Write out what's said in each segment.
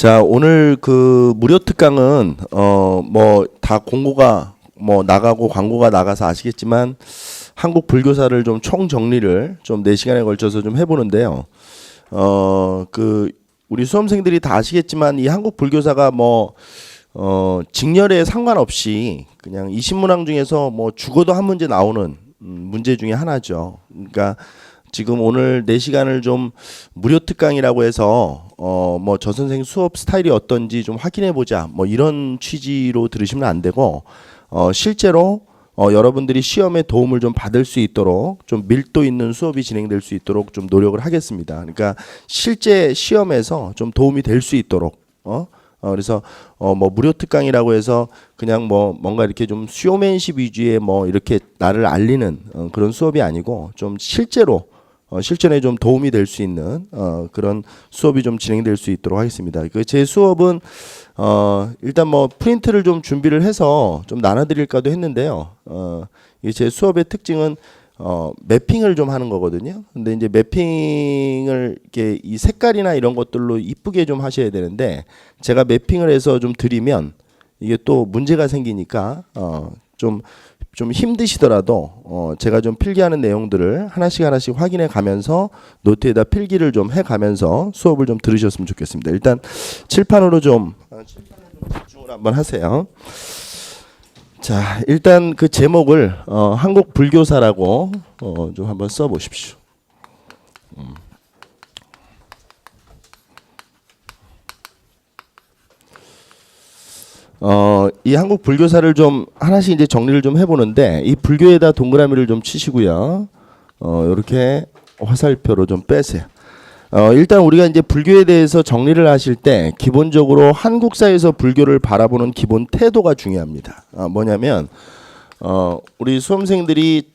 자, 오늘 그 무료 특강은 뭐 다 공고가 뭐 나가고 광고가 나가서 아시겠지만 한국 불교사를 좀 총정리를 좀 4시간에 걸쳐서 좀 해보는데요. 그 우리 수험생들이 다 아시겠지만 이 한국 불교사가 뭐 직렬에 상관없이 그냥 이 신문항 중에서 뭐 죽어도 한 문제 나오는 문제 중에 하나죠. 그러니까 지금 오늘 4시간을 좀 무료 특강이라고 해서 뭐 저 선생 수업 스타일이 어떤지 좀 확인해 보자 뭐 이런 취지로 들으시면 안 되고 실제로 여러분들이 시험에 도움을 좀 받을 수 있도록 좀 밀도 있는 수업이 진행될 수 있도록 좀 노력을 하겠습니다. 그러니까 실제 시험에서 좀 도움이 될 수 있도록 그래서 뭐 무료 특강이라고 해서 그냥 뭐 뭔가 이렇게 좀 쇼맨십 위주의 뭐 이렇게 나를 알리는 그런 수업이 아니고 좀 실제로 실전에 좀 도움이 될 수 있는 그런 수업이 좀 진행될 수 있도록 하겠습니다. 그 제 수업은 일단 뭐 프린트를 좀 준비를 해서 좀 나눠드릴까도 했는데요. 제 수업의 특징은 매핑을 좀 하는 거거든요. 근데 이제 매핑을 이렇게 이 색깔이나 이런 것들로 이쁘게 좀 하셔야 되는데 제가 매핑을 해서 좀 드리면 이게 또 문제가 생기니까 좀 힘드시더라도 제가 좀 필기하는 내용들을 하나씩 확인해 가면서 노트에다 필기를 좀 해 가면서 수업을 좀 들으셨으면 좋겠습니다. 일단 칠판으로 좀 집중을 한번 하세요. 자, 일단 그 제목을 한국 불교사라고 좀 한번 써 보십시오. 이 한국 불교사를 좀 하나씩 이제 정리를 좀 해보는데 이 불교에다 동그라미를 좀 치시고요. 이렇게 화살표로 좀 빼세요. 일단 우리가 이제 불교에 대해서 정리를 하실 때 기본적으로 한국사에서 불교를 바라보는 기본 태도가 중요합니다. 뭐냐면 우리 수험생들이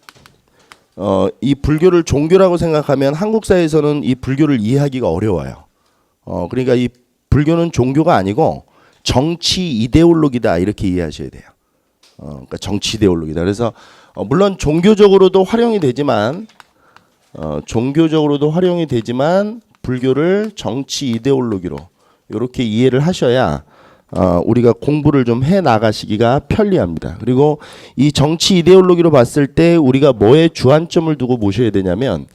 이 불교를 종교라고 생각하면 한국사에서는 이 불교를 이해하기가 어려워요. 그러니까 이 불교는 종교가 아니고 정치 이데올로기다 이렇게 이해하셔야 돼요. 그러니까 정치 이데올로기다. 그래서 물론 종교적으로도 활용이 되지만 불교를 정치 이데올로기로 이렇게 이해를 하셔야 우리가 공부를 좀 해 나가시기가 편리합니다. 그리고 이 정치 이데올로기로 봤을 때 우리가 뭐에 주안점을 두고 보셔야 되냐면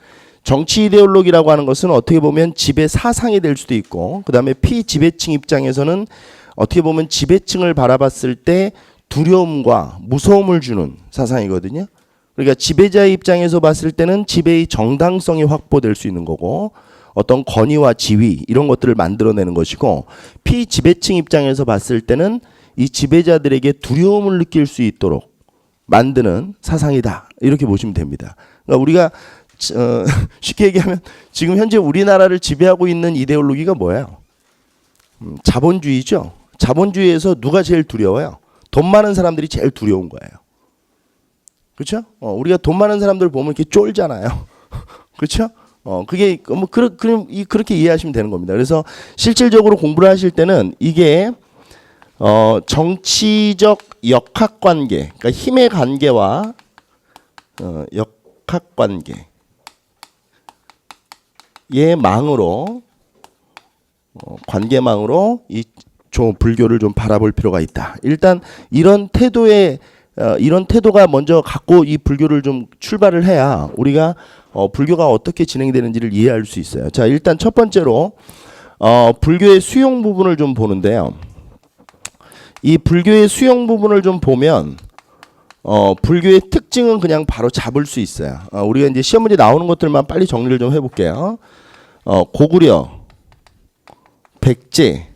정치 이데올로기라고 하는 것은 어떻게 보면 지배 사상이 될 수도 있고 그다음에 피지배층 입장에서는 어떻게 보면 지배층을 바라봤을 때 두려움과 무서움을 주는 사상이거든요. 그러니까 지배자의 입장에서 봤을 때는 지배의 정당성이 확보될 수 있는 거고 어떤 권위와 지위 이런 것들을 만들어내는 것이고 피지배층 입장에서 봤을 때는 이 지배자들에게 두려움을 느낄 수 있도록 만드는 사상이다. 이렇게 보시면 됩니다. 그러니까 우리가 쉽게 얘기하면 지금 현재 우리나라를 지배하고 있는 이데올로기가 뭐예요? 자본주의죠. 자본주의에서 누가 제일 두려워요? 돈 많은 사람들이 제일 두려운 거예요. 그렇죠? 우리가 돈 많은 사람들 보면 이렇게 쫄잖아요. 그렇죠? 그게 뭐 그렇게 이해하시면 되는 겁니다. 그래서 실질적으로 공부를 하실 때는 이게 정치적 역학관계, 그러니까 힘의 관계와 역학관계의 망으로 관계망으로 이 불교를 좀 바라볼 필요가 있다. 일단 이런 태도가 먼저 갖고 이 불교를 좀 출발을 해야 우리가 불교가 어떻게 진행되는지를 이해할 수 있어요. 자, 일단 첫 번째로 불교의 수용 부분을 좀 보는데요. 이 불교의 수용 부분을 좀 보면 불교의 특징은 그냥 바로 잡을 수 있어요. 우리가 이제 시험 문제 나오는 것들만 빨리 정리를 좀 해볼게요. 고구려, 백제,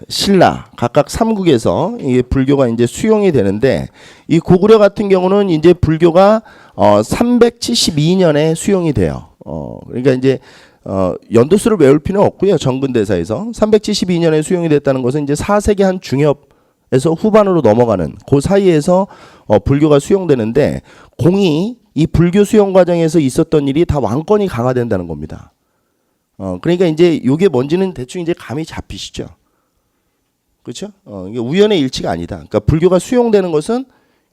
신라 각각 3국에서 이게 불교가 이제 수용이 되는데 이 고구려 같은 경우는 이제 불교가 372년에 수용이 돼요. 그러니까 이제 연도수를 외울 필요는 없고요. 정근대사에서 372년에 수용이 됐다는 것은 이제 4세기 한 중엽에서 후반으로 넘어가는 그 사이에서 불교가 수용되는데 공이 이 불교 수용 과정에서 있었던 일이 다 왕권이 강화된다는 겁니다. 그러니까 이제 이게 뭔지는 대충 이제 감이 잡히시죠. 그렇죠? 이게 우연의 일치가 아니다. 그러니까 불교가 수용되는 것은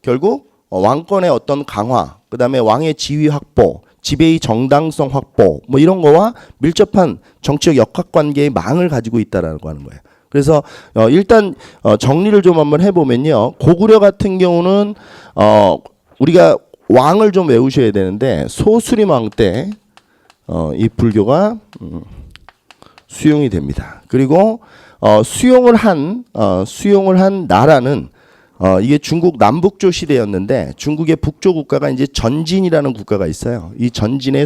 결국 왕권의 어떤 강화, 그다음에 왕의 지위 확보, 지배의 정당성 확보 뭐 이런 거와 밀접한 정치적 역학관계의 망을 가지고 있다라고 하는 거예요. 그래서 일단 정리를 좀 한번 해보면요. 고구려 같은 경우는 우리가 왕을 좀 외우셔야 되는데 소수림왕 때 이 불교가 수용이 됩니다. 그리고 수용을 한 나라는 이게 중국 남북조 시대였는데 중국의 북조 국가가 이제 전진이라는 국가가 있어요. 이 전진의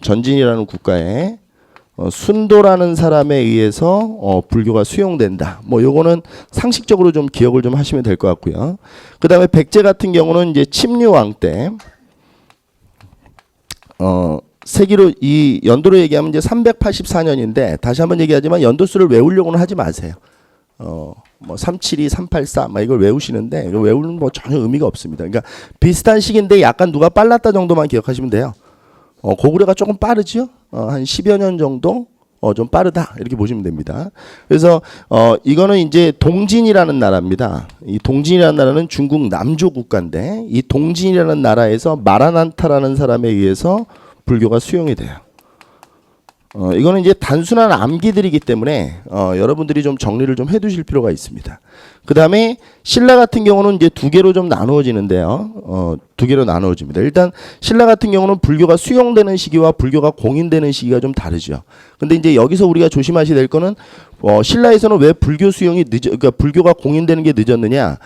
전진이라는 국가에 순도라는 사람에 의해서 불교가 수용된다. 뭐 요거는 상식적으로 좀 기억을 좀 하시면 될 것 같고요. 그다음에 백제 같은 경우는 이제 침류왕 때 세기로 이 연도로 얘기하면 이제 384년인데 다시 한번 얘기하지만 연도수를 외우려고는 하지 마세요. 뭐 372, 384 막 이걸 외우시는데 이거 외우는 뭐 전혀 의미가 없습니다. 그러니까 비슷한 시기인데 약간 누가 빨랐다 정도만 기억하시면 돼요. 고구려가 조금 빠르죠. 한 10여 년 정도 좀 빠르다 이렇게 보시면 됩니다. 그래서 이거는 이제 동진이라는 나라입니다. 이 동진이라는 나라는 중국 남조 국가인데 이 동진이라는 나라에서 마라난타라는 사람에 의해서 불교가 수용이 돼요. 이거는 이제 단순한 암기들이기 때문에 여러분들이 좀 정리를 좀 해두실 필요가 있습니다. 그 다음에 신라 같은 경우는 이제 두 개로 좀 나누어지는데요. 두 개로 나누어집니다. 일단 신라 같은 경우는 불교가 수용되는 시기와 불교가 공인되는 시기가 좀 다르죠. 근데 이제 여기서 우리가 조심하셔야 될 거는 신라에서는 왜 불교 수용이 그러니까 불교가 공인되는 게 늦었느냐?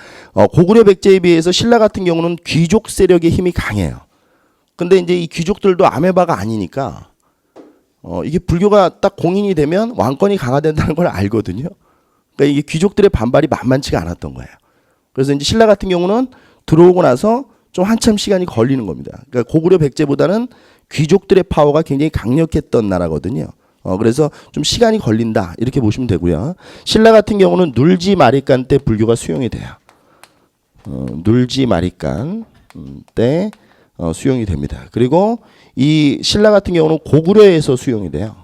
고구려 백제에 비해서 신라 같은 경우는 귀족 세력의 힘이 강해요. 근데 이제 이 귀족들도 아메바가 아니니까. 이게 불교가 딱 공인이 되면 왕권이 강화된다는 걸 알거든요. 그러니까 이게 귀족들의 반발이 만만치가 않았던 거예요. 그래서 이제 신라 같은 경우는 들어오고 나서 좀 한참 시간이 걸리는 겁니다. 그러니까 고구려 백제보다는 귀족들의 파워가 굉장히 강력했던 나라거든요. 그래서 좀 시간이 걸린다 이렇게 보시면 되고요. 신라 같은 경우는 눌지 마리간 때 불교가 수용이 돼요. 눌지 마리간 때 수용이 됩니다. 그리고 이 신라 같은 경우는 고구려에서 수용이 돼요.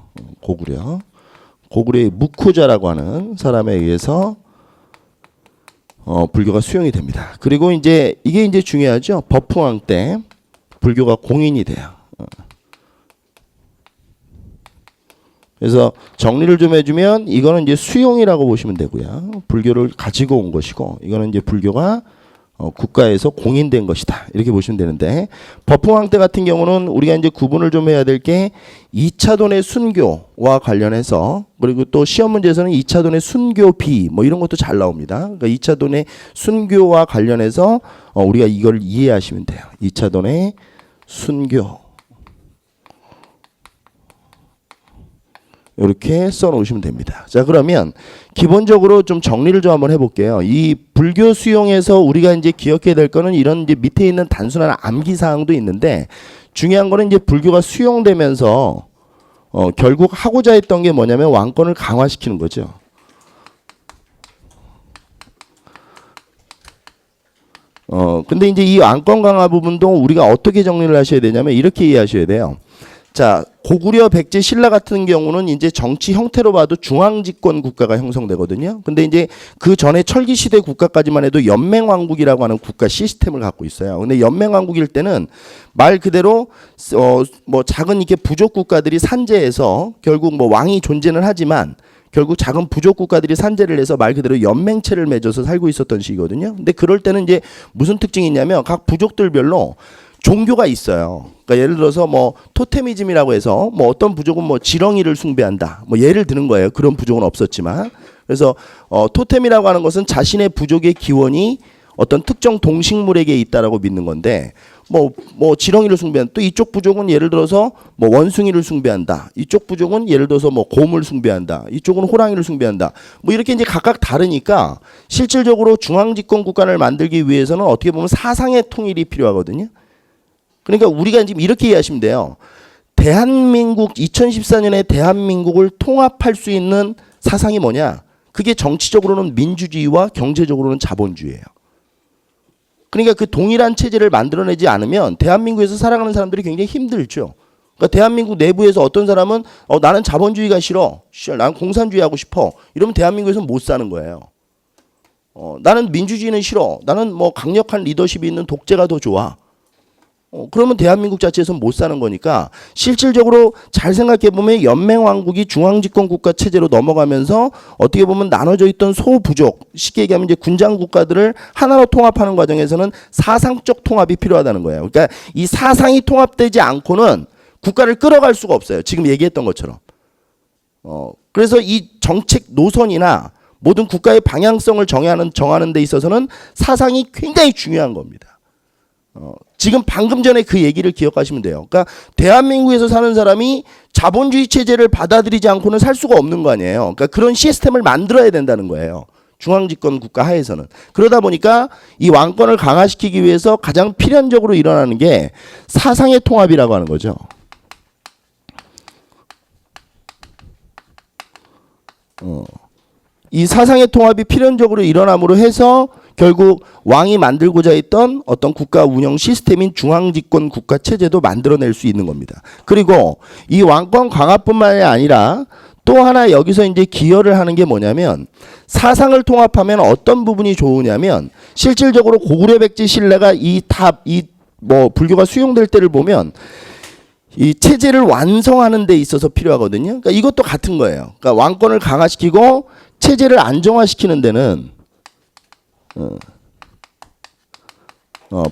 고구려의 무쿠자라고 하는 사람에 의해서 불교가 수용이 됩니다. 그리고 이제 이게 이제 중요하죠. 버프왕 때 불교가 공인이 돼요. 그래서 정리를 좀 해주면 이거는 이제 수용이라고 보시면 되고요. 불교를 가지고 온 것이고 이거는 이제 불교가 국가에서 공인된 것이다. 이렇게 보시면 되는데 버프왕 때 같은 경우는 우리가 이제 구분을 좀 해야 될 게 2차돈의 순교와 관련해서 그리고 또 시험 문제에서는 2차돈의 순교비 뭐 이런 것도 잘 나옵니다. 그러니까 2차돈의 순교와 관련해서 우리가 이걸 이해하시면 돼요. 2차돈의 순교 이렇게 써놓으시면 됩니다. 자, 그러면 기본적으로 좀 정리를 좀 한번 해볼게요. 이 불교 수용에서 우리가 이제 기억해야 될 거는 이런 이제 밑에 있는 단순한 암기 사항도 있는데 중요한 거는 이제 불교가 수용되면서 결국 하고자 했던 게 뭐냐면 왕권을 강화시키는 거죠. 근데 이제 이 왕권 강화 부분도 우리가 어떻게 정리를 하셔야 되냐면 이렇게 이해하셔야 돼요. 자, 고구려, 백제, 신라 같은 경우는 이제 정치 형태로 봐도 중앙집권 국가가 형성되거든요. 근데 이제 그 전에 철기시대 국가까지만 해도 연맹왕국이라고 하는 국가 시스템을 갖고 있어요. 근데 연맹왕국일 때는 말 그대로 뭐 작은 이렇게 부족 국가들이 산재해서 결국 뭐 왕이 존재는 하지만 결국 작은 부족 국가들이 산재를 해서 말 그대로 연맹체를 맺어서 살고 있었던 시기거든요. 근데 그럴 때는 이제 무슨 특징이 있냐면 각 부족들별로 종교가 있어요. 그러니까 예를 들어서 뭐 토테미즘이라고 해서 뭐 어떤 부족은 뭐 지렁이를 숭배한다. 뭐 예를 드는 거예요. 그런 부족은 없었지만. 그래서 토템이라고 하는 것은 자신의 부족의 기원이 어떤 특정 동식물에게 있다라고 믿는 건데 뭐 지렁이를 숭배한 또 이쪽 부족은 예를 들어서 뭐 원숭이를 숭배한다. 이쪽 부족은 예를 들어서 뭐 곰을 숭배한다. 이쪽은 호랑이를 숭배한다. 뭐 이렇게 이제 각각 다르니까 실질적으로 중앙집권 국가를 만들기 위해서는 어떻게 보면 사상의 통일이 필요하거든요. 그러니까 우리가 지금 이렇게 이해하시면 돼요. 대한민국 2014년에 대한민국을 통합할 수 있는 사상이 뭐냐? 그게 정치적으로는 민주주의와 경제적으로는 자본주의예요. 그러니까 그 동일한 체제를 만들어내지 않으면 대한민국에서 살아가는 사람들이 굉장히 힘들죠. 그러니까 대한민국 내부에서 어떤 사람은 나는 자본주의가 싫어. 나는 공산주의 하고 싶어. 이러면 대한민국에서 못 사는 거예요. 나는 민주주의는 싫어. 나는 뭐 강력한 리더십이 있는 독재가 더 좋아. 그러면 대한민국 자체에서 못 사는 거니까 실질적으로 잘 생각해 보면 연맹왕국이 중앙집권 국가 체제로 넘어가면서 어떻게 보면 나눠져 있던 소부족, 쉽게 얘기하면 이제 군장 국가들을 하나로 통합하는 과정에서는 사상적 통합이 필요하다는 거예요. 그러니까 이 사상이 통합되지 않고는 국가를 끌어갈 수가 없어요. 지금 얘기했던 것처럼. 그래서 이 정책 노선이나 모든 국가의 방향성을 정하는 데 있어서는 사상이 굉장히 중요한 겁니다. 지금 방금 전에 그 얘기를 기억하시면 돼요. 그러니까 대한민국에서 사는 사람이 자본주의 체제를 받아들이지 않고는 살 수가 없는 거 아니에요. 그러니까 그런 시스템을 만들어야 된다는 거예요. 중앙집권 국가 하에서는. 그러다 보니까 이 왕권을 강화시키기 위해서 가장 필연적으로 일어나는 게 사상의 통합이라고 하는 거죠. 이 사상의 통합이 필연적으로 일어남으로 해서 결국 왕이 만들고자 했던 어떤 국가 운영 시스템인 중앙집권 국가 체제도 만들어낼 수 있는 겁니다. 그리고 이 왕권 강화뿐만이 아니라 또 하나 여기서 이제 기여를 하는 게 뭐냐면 사상을 통합하면 어떤 부분이 좋으냐면 실질적으로 고구려 백제 신라가 불교가 수용될 때를 보면 이 체제를 완성하는 데 있어서 필요하거든요. 그러니까 이것도 같은 거예요. 그러니까 왕권을 강화시키고 체제를 안정화시키는 데는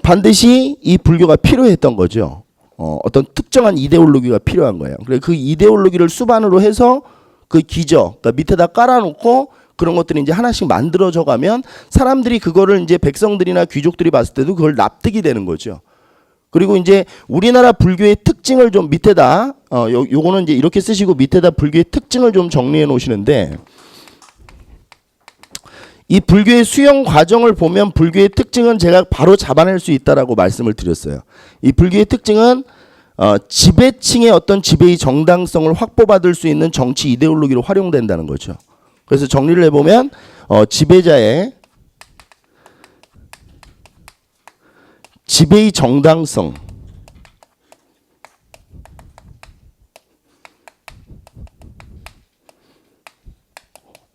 반드시 이 불교가 필요했던 거죠. 어떤 특정한 이데올로기가 필요한 거예요. 그래서 그 이데올로기를 수반으로 해서 그 기저, 그러니까 밑에다 깔아놓고 그런 것들이 이제 하나씩 만들어져 가면 사람들이 그거를 이제 백성들이나 귀족들이 봤을 때도 그걸 납득이 되는 거죠. 그리고 이제 우리나라 불교의 특징을 좀 밑에다 요거는 이제 이렇게 쓰시고 밑에다 불교의 특징을 좀 정리해 놓으시는데 이 불교의 수용 과정을 보면 불교의 특징은 제가 바로 잡아낼 수 있다라고 말씀을 드렸어요. 이 불교의 특징은 지배층의 어떤 지배의 정당성을 확보받을 수 있는 정치 이데올로기로 활용된다는 거죠. 그래서 정리를 해보면 지배자의 지배의 정당성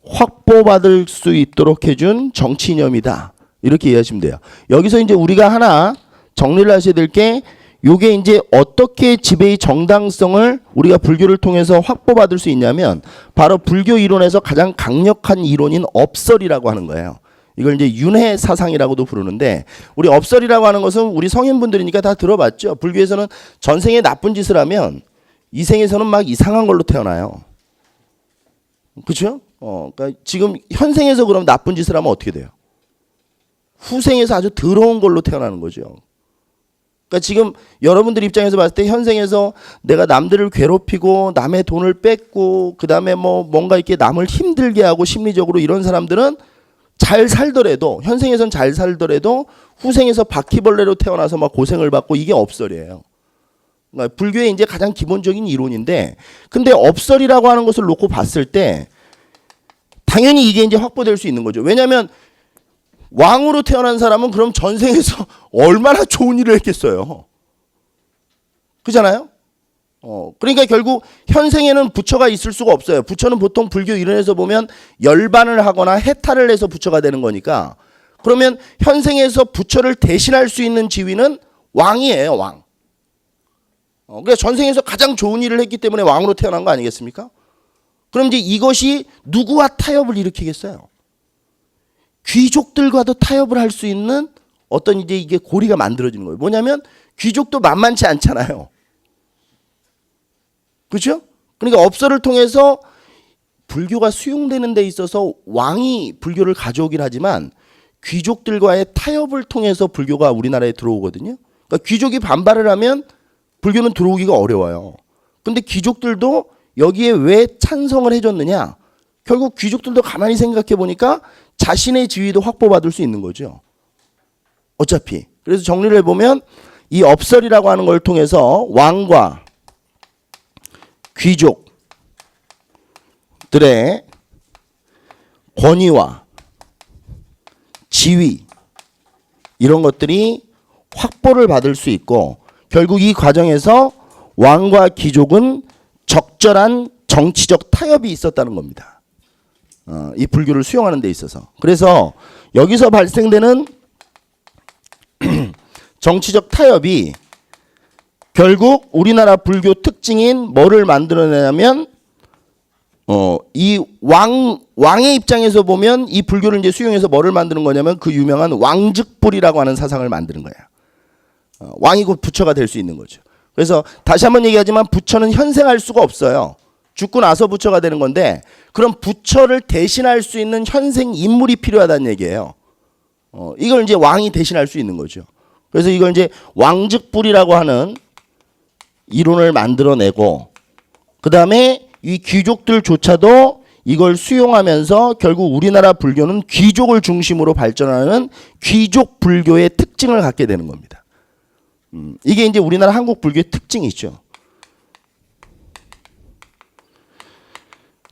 확보받을 수 있도록 해준 정치 이념이다. 이렇게 이해하시면 돼요. 여기서 이제 우리가 하나 정리를 하셔야 될 게 요게 이제 어떻게 지배의 정당성을 우리가 불교를 통해서 확보받을 수 있냐면 바로 불교 이론에서 가장 강력한 이론인 업설이라고 하는 거예요. 이걸 이제 윤회 사상이라고도 부르는데 우리 업설이라고 하는 것은 우리 성인분들이니까 다 들어봤죠. 불교에서는 전생에 나쁜 짓을 하면 이생에서는 막 이상한 걸로 태어나요. 그렇죠? 그러니까 지금 현생에서 그럼 나쁜 짓을 하면 어떻게 돼요? 후생에서 아주 더러운 걸로 태어나는 거죠. 그러니까 지금 여러분들 입장에서 봤을 때 현생에서 내가 남들을 괴롭히고 남의 돈을 뺏고 그다음에 뭔가 이렇게 남을 힘들게 하고 심리적으로 이런 사람들은 잘 살더라도 현생에선 잘 살더라도 후생에서 바퀴벌레로 태어나서 막 고생을 받고 이게 업설이에요. 그러니까 불교의 이제 가장 기본적인 이론인데 근데 업설이라고 하는 것을 놓고 봤을 때 당연히 이게 이제 확보될 수 있는 거죠. 왜냐하면 왕으로 태어난 사람은 그럼 전생에서 얼마나 좋은 일을 했겠어요. 그잖아요? 그러니까 결국 현생에는 부처가 있을 수가 없어요. 부처는 보통 불교 이론에서 보면 열반을 하거나 해탈을 해서 부처가 되는 거니까 그러면 현생에서 부처를 대신할 수 있는 지위는 왕이에요. 왕. 그러니까 전생에서 가장 좋은 일을 했기 때문에 왕으로 태어난 거 아니겠습니까? 그럼 이제 이것이 누구와 타협을 일으키겠어요? 귀족들과도 타협을 할 수 있는 어떤 이제 이게 고리가 만들어지는 거예요. 뭐냐면 귀족도 만만치 않잖아요. 그렇죠? 그러니까 업설을 통해서 불교가 수용되는 데 있어서 왕이 불교를 가져오긴 하지만 귀족들과의 타협을 통해서 불교가 우리나라에 들어오거든요. 그러니까 귀족이 반발을 하면 불교는 들어오기가 어려워요. 근데 귀족들도 여기에 왜 찬성을 해줬느냐? 결국 귀족들도 가만히 생각해 보니까 자신의 지위도 확보받을 수 있는 거죠. 어차피. 그래서 정리를 해보면 이 업설이라고 하는 걸 통해서 왕과 귀족들의 권위와 지위 이런 것들이 확보를 받을 수 있고 결국 이 과정에서 왕과 귀족은 적절한 정치적 타협이 있었다는 겁니다. 이 불교를 수용하는 데 있어서. 그래서 여기서 발생되는 정치적 타협이 결국 우리나라 불교 특징인 뭐를 만들어내냐면 이 왕의 입장에서 보면 이 불교를 이제 수용해서 뭐를 만드는 거냐면 그 유명한 왕즉불이라고 하는 사상을 만드는 거예요. 왕이 곧 부처가 될 수 있는 거죠. 그래서 다시 한번 얘기하지만 부처는 현생할 수가 없어요. 죽고 나서 부처가 되는 건데 그럼 부처를 대신할 수 있는 현생 인물이 필요하다는 얘기예요. 이걸 이제 왕이 대신할 수 있는 거죠. 그래서 이걸 이제 왕즉불이라고 하는 이론을 만들어내고 그 다음에 이 귀족들조차도 이걸 수용하면서 결국 우리나라 불교는 귀족을 중심으로 발전하는 귀족 불교의 특징을 갖게 되는 겁니다. 이게 이제 우리나라 한국 불교의 특징이죠.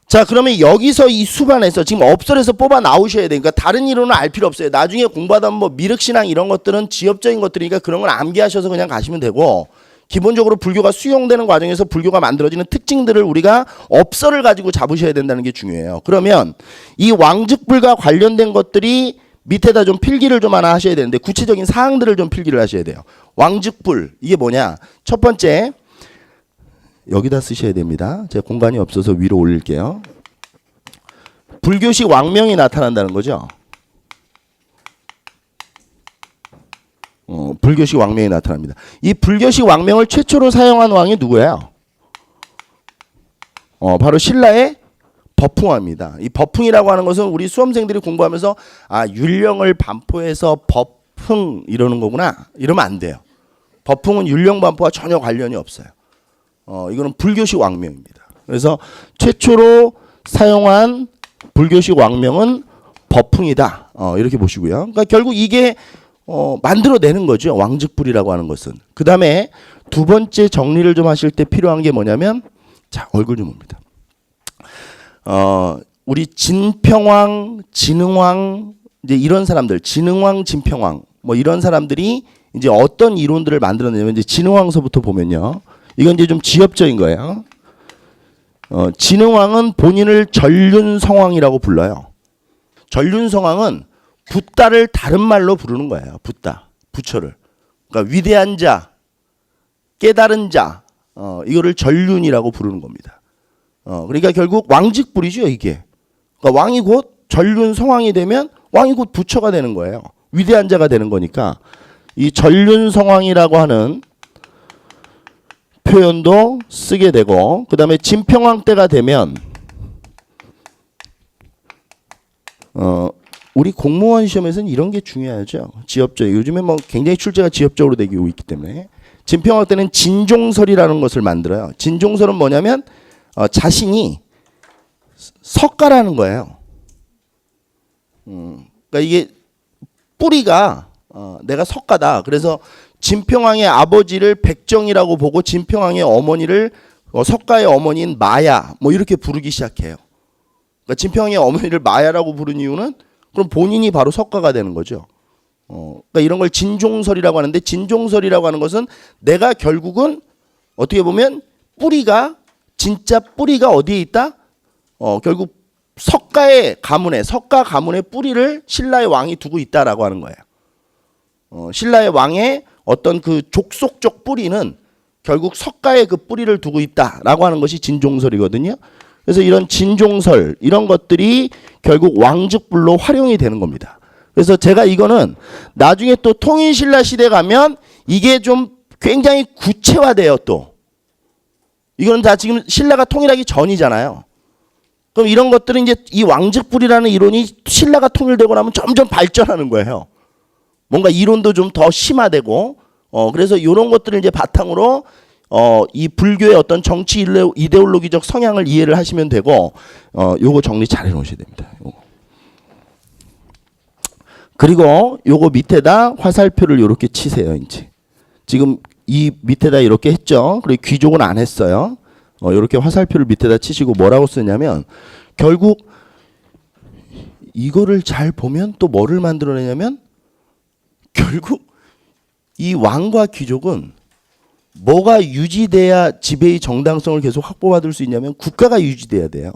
자, 그러면 여기서 이 수반에서 지금 업설에서 뽑아 나오셔야 되니까 다른 이론은 알 필요 없어요. 나중에 공부하다 뭐 미륵신앙 이런 것들은 지엽적인 것들이니까 그런 건 암기하셔서 그냥 가시면 되고 기본적으로 불교가 수용되는 과정에서 불교가 만들어지는 특징들을 우리가 업설을 가지고 잡으셔야 된다는 게 중요해요. 그러면 이 왕즉불과 관련된 것들이 밑에다 좀 필기를 좀 하나 하셔야 되는데 구체적인 사항들을 좀 필기를 하셔야 돼요. 왕즉불 이게 뭐냐? 첫 번째 여기다 쓰셔야 됩니다. 제가 공간이 없어서 위로 올릴게요. 불교식 왕명이 나타난다는 거죠. 불교식 왕명이 나타납니다. 이 불교식 왕명을 최초로 사용한 왕이 누구예요? 바로 신라의 법풍화입니다. 이 법풍이라고 하는 것은 우리 수험생들이 공부하면서 율령을 반포해서 법풍 이러는 거구나 이러면 안 돼요. 법풍은 율령 반포와 전혀 관련이 없어요. 이거는 불교식 왕명입니다. 그래서 최초로 사용한 불교식 왕명은 법풍이다. 이렇게 보시고요. 그러니까 결국 이게 만들어내는 거죠. 왕즉불이라고 하는 것은. 그 다음에 두 번째 정리를 좀 하실 때 필요한 게 뭐냐면 자 얼굴 좀 봅니다. 우리 진평왕, 진흥왕 이제 이런 사람들, 진흥왕, 진평왕 뭐 이런 사람들이 이제 어떤 이론들을 만들어내냐면 이제 진흥왕서부터 보면요. 이건 이제 좀 지엽적인 거예요. 진흥왕은 본인을 전륜성왕이라고 불러요. 전륜성왕은 붓다를 다른 말로 부르는 거예요. 붓다, 부처를. 그러니까 위대한 자, 깨달은 자, 이거를 전륜이라고 부르는 겁니다. 그러니까 결국 왕즉불이죠, 이게. 그러니까 왕이 곧 전륜성왕이 되면 왕이 곧 부처가 되는 거예요. 위대한 자가 되는 거니까 이 전륜성왕이라고 하는 표현도 쓰게 되고 그 다음에 진평왕 때가 되면 우리 공무원 시험에서는 이런 게 중요하죠. 지엽적. 요즘에 뭐 굉장히 출제가 지엽적으로 되고 있기 때문에 진평왕 때는 진종설이라는 것을 만들어요. 진종설은 뭐냐면 자신이 석가라는 거예요. 그러니까 이게 뿌리가 내가 석가다. 그래서 진평왕의 아버지를 백정이라고 보고 진평왕의 어머니를 석가의 어머니인 마야 뭐 이렇게 부르기 시작해요. 그러니까 진평왕의 어머니를 마야라고 부른 이유는 그럼 본인이 바로 석가가 되는 거죠. 그러니까 이런 걸 진종설이라고 하는데 진종설이라고 하는 것은 내가 결국은 어떻게 보면 뿌리가 진짜 뿌리가 어디에 있다? 결국 석가의 가문에 석가 가문의 뿌리를 신라의 왕이 두고 있다라고 하는 거예요. 신라의 왕의 어떤 그 족속적 뿌리는 결국 석가의 그 뿌리를 두고 있다라고 하는 것이 진종설이거든요. 그래서 이런 진종설 이런 것들이 결국 왕즉불로 활용이 되는 겁니다. 그래서 제가 이거는 나중에 또 통일신라 시대 가면 이게 좀 굉장히 구체화돼요. 또 이거는 다 지금 신라가 통일하기 전이잖아요. 그럼 이런 것들은 이제 이 왕즉불이라는 이론이 신라가 통일되고 나면 점점 발전하는 거예요. 뭔가 이론도 좀 더 심화되고 그래서 이런 것들을 이제 바탕으로 이 불교의 어떤 정치 이데올로기적 성향을 이해를 하시면 되고 요거 정리 잘 해놓으셔야 됩니다. 요거. 그리고 요거 밑에다 화살표를 이렇게 치세요. 이제 지금 이 밑에다 이렇게 했죠. 그리고 귀족은 안 했어요. 이렇게 화살표를 밑에다 치시고 뭐라고 쓰냐면 결국 이거를 잘 보면 또 뭐를 만들어내냐면 결국 이 왕과 귀족은 뭐가 유지돼야 지배의 정당성을 계속 확보받을 수 있냐면 국가가 유지돼야 돼요.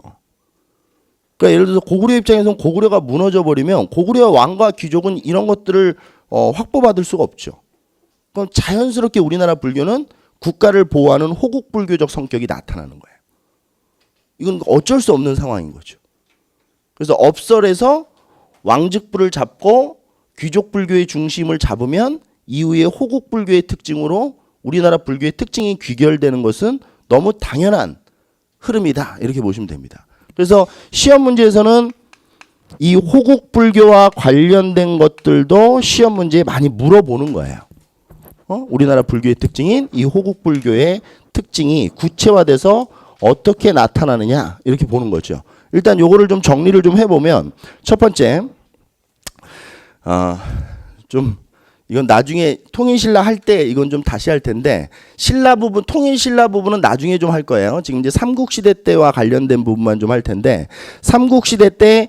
그러니까 예를 들어서 고구려 입장에서는 고구려가 무너져 버리면 고구려 왕과 귀족은 이런 것들을 확보받을 수가 없죠. 그럼 자연스럽게 우리나라 불교는 국가를 보호하는 호국불교적 성격이 나타나는 거예요. 이건 어쩔 수 없는 상황인 거죠. 그래서 업설에서 왕직부를 잡고 귀족불교의 중심을 잡으면 이후에 호국불교의 특징으로 우리나라 불교의 특징이 귀결되는 것은 너무 당연한 흐름이다. 이렇게 보시면 됩니다. 그래서 시험 문제에서는 이 호국불교와 관련된 것들도 시험 문제에 많이 물어보는 거예요. 우리나라 불교의 특징인 이 호국불교의 특징이 구체화돼서 어떻게 나타나느냐 이렇게 보는 거죠. 일단 요거를 좀 정리를 좀 해보면 첫 번째 좀 이건 나중에 통일신라 할 때 이건 좀 다시 할 텐데 신라 부분 통일신라 부분은 나중에 좀 할 거예요. 지금 이제 삼국시대 때와 관련된 부분만 좀 할 텐데 삼국시대 때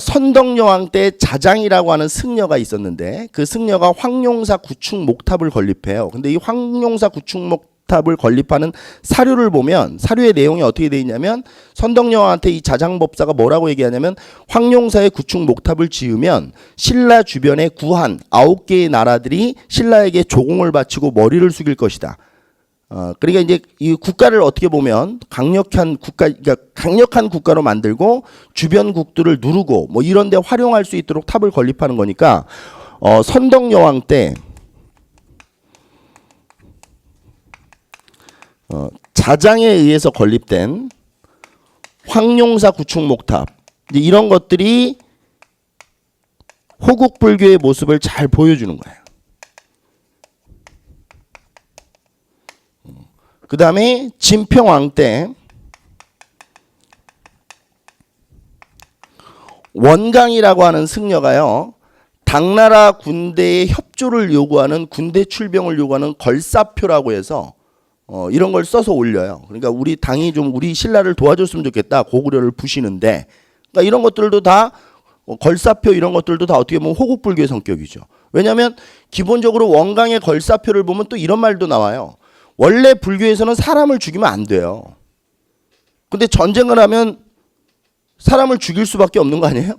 선덕여왕 때 자장이라고 하는 승려가 있었는데 그 승려가 황룡사 구축 목탑을 건립해요. 근데 이 황룡사 구축 목탑을 건립하는 사료를 보면 사료의 내용이 어떻게 되어 있냐면 선덕여왕한테 이 자장법사가 뭐라고 얘기하냐면 황룡사의 구축 목탑을 지으면 신라 주변의 구한 9개의 나라들이 신라에게 조공을 바치고 머리를 숙일 것이다. 그러니까 이제 이 국가를 어떻게 보면 강력한 국가로 만들고 주변 국들을 누르고 뭐 이런 데 활용할 수 있도록 탑을 건립하는 거니까 선덕여왕 때 자장에 의해서 건립된 황룡사 구축 목탑 이제 이런 것들이 호국불교의 모습을 잘 보여주는 거예요. 그 다음에 진평왕 때 원강이라고 하는 승려가요. 당나라 군대의 협조를 요구하는 군대 출병을 요구하는 걸사표라고 해서 이런 걸 써서 올려요. 그러니까 우리 당이 좀 우리 신라를 도와줬으면 좋겠다. 고구려를 부시는데 그러니까 이런 것들도 다 걸사표 이런 것들도 다 어떻게 보면 호국불교의 성격이죠. 왜냐하면 기본적으로 원강의 걸사표를 보면 또 이런 말도 나와요. 원래 불교에서는 사람을 죽이면 안 돼요. 근데 전쟁을 하면 사람을 죽일 수밖에 없는 거 아니에요?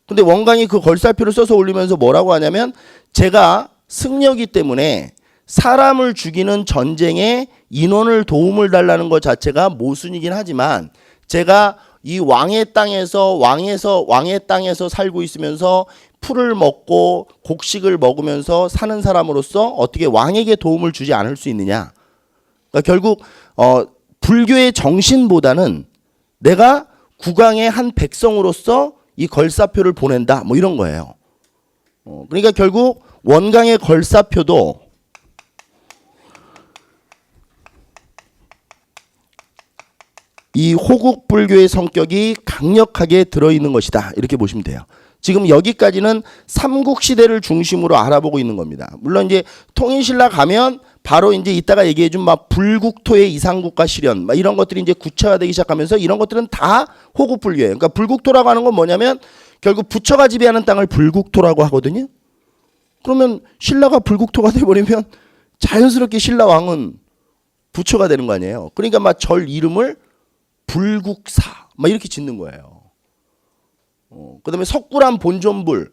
근데 원강이 그 걸사표를 써서 올리면서 뭐라고 하냐면 제가 승려이기 때문에 사람을 죽이는 전쟁에 인원을 도움을 달라는 것 자체가 모순이긴 하지만 제가 이 왕의 땅에서 살고 있으면서 풀을 먹고 곡식을 먹으면서 사는 사람으로서 어떻게 왕에게 도움을 주지 않을 수 있느냐. 그러니까 결국 불교의 정신보다는 내가 국왕의 한 백성으로서 이 걸사표를 보낸다. 뭐 이런 거예요. 그러니까 결국 원강의 걸사표도 이 호국불교의 성격이 강력하게 들어있는 것이다. 이렇게 보시면 돼요. 지금 여기까지는 삼국시대를 중심으로 알아보고 있는 겁니다. 물론 이제 통일신라 가면 바로 이제 이따가 얘기해준 막 불국토의 이상국가 실현 막 이런 것들이 이제 구체화되기 시작하면서 이런 것들은 다 호국불교예요. 그러니까 불국토라고 하는 건 뭐냐면 결국 부처가 지배하는 땅을 불국토라고 하거든요. 그러면 신라가 불국토가 돼버리면 자연스럽게 신라 왕은 부처가 되는 거 아니에요. 그러니까 막 절 이름을 불국사 막 이렇게 짓는 거예요. 그다음에 석굴암 본존불.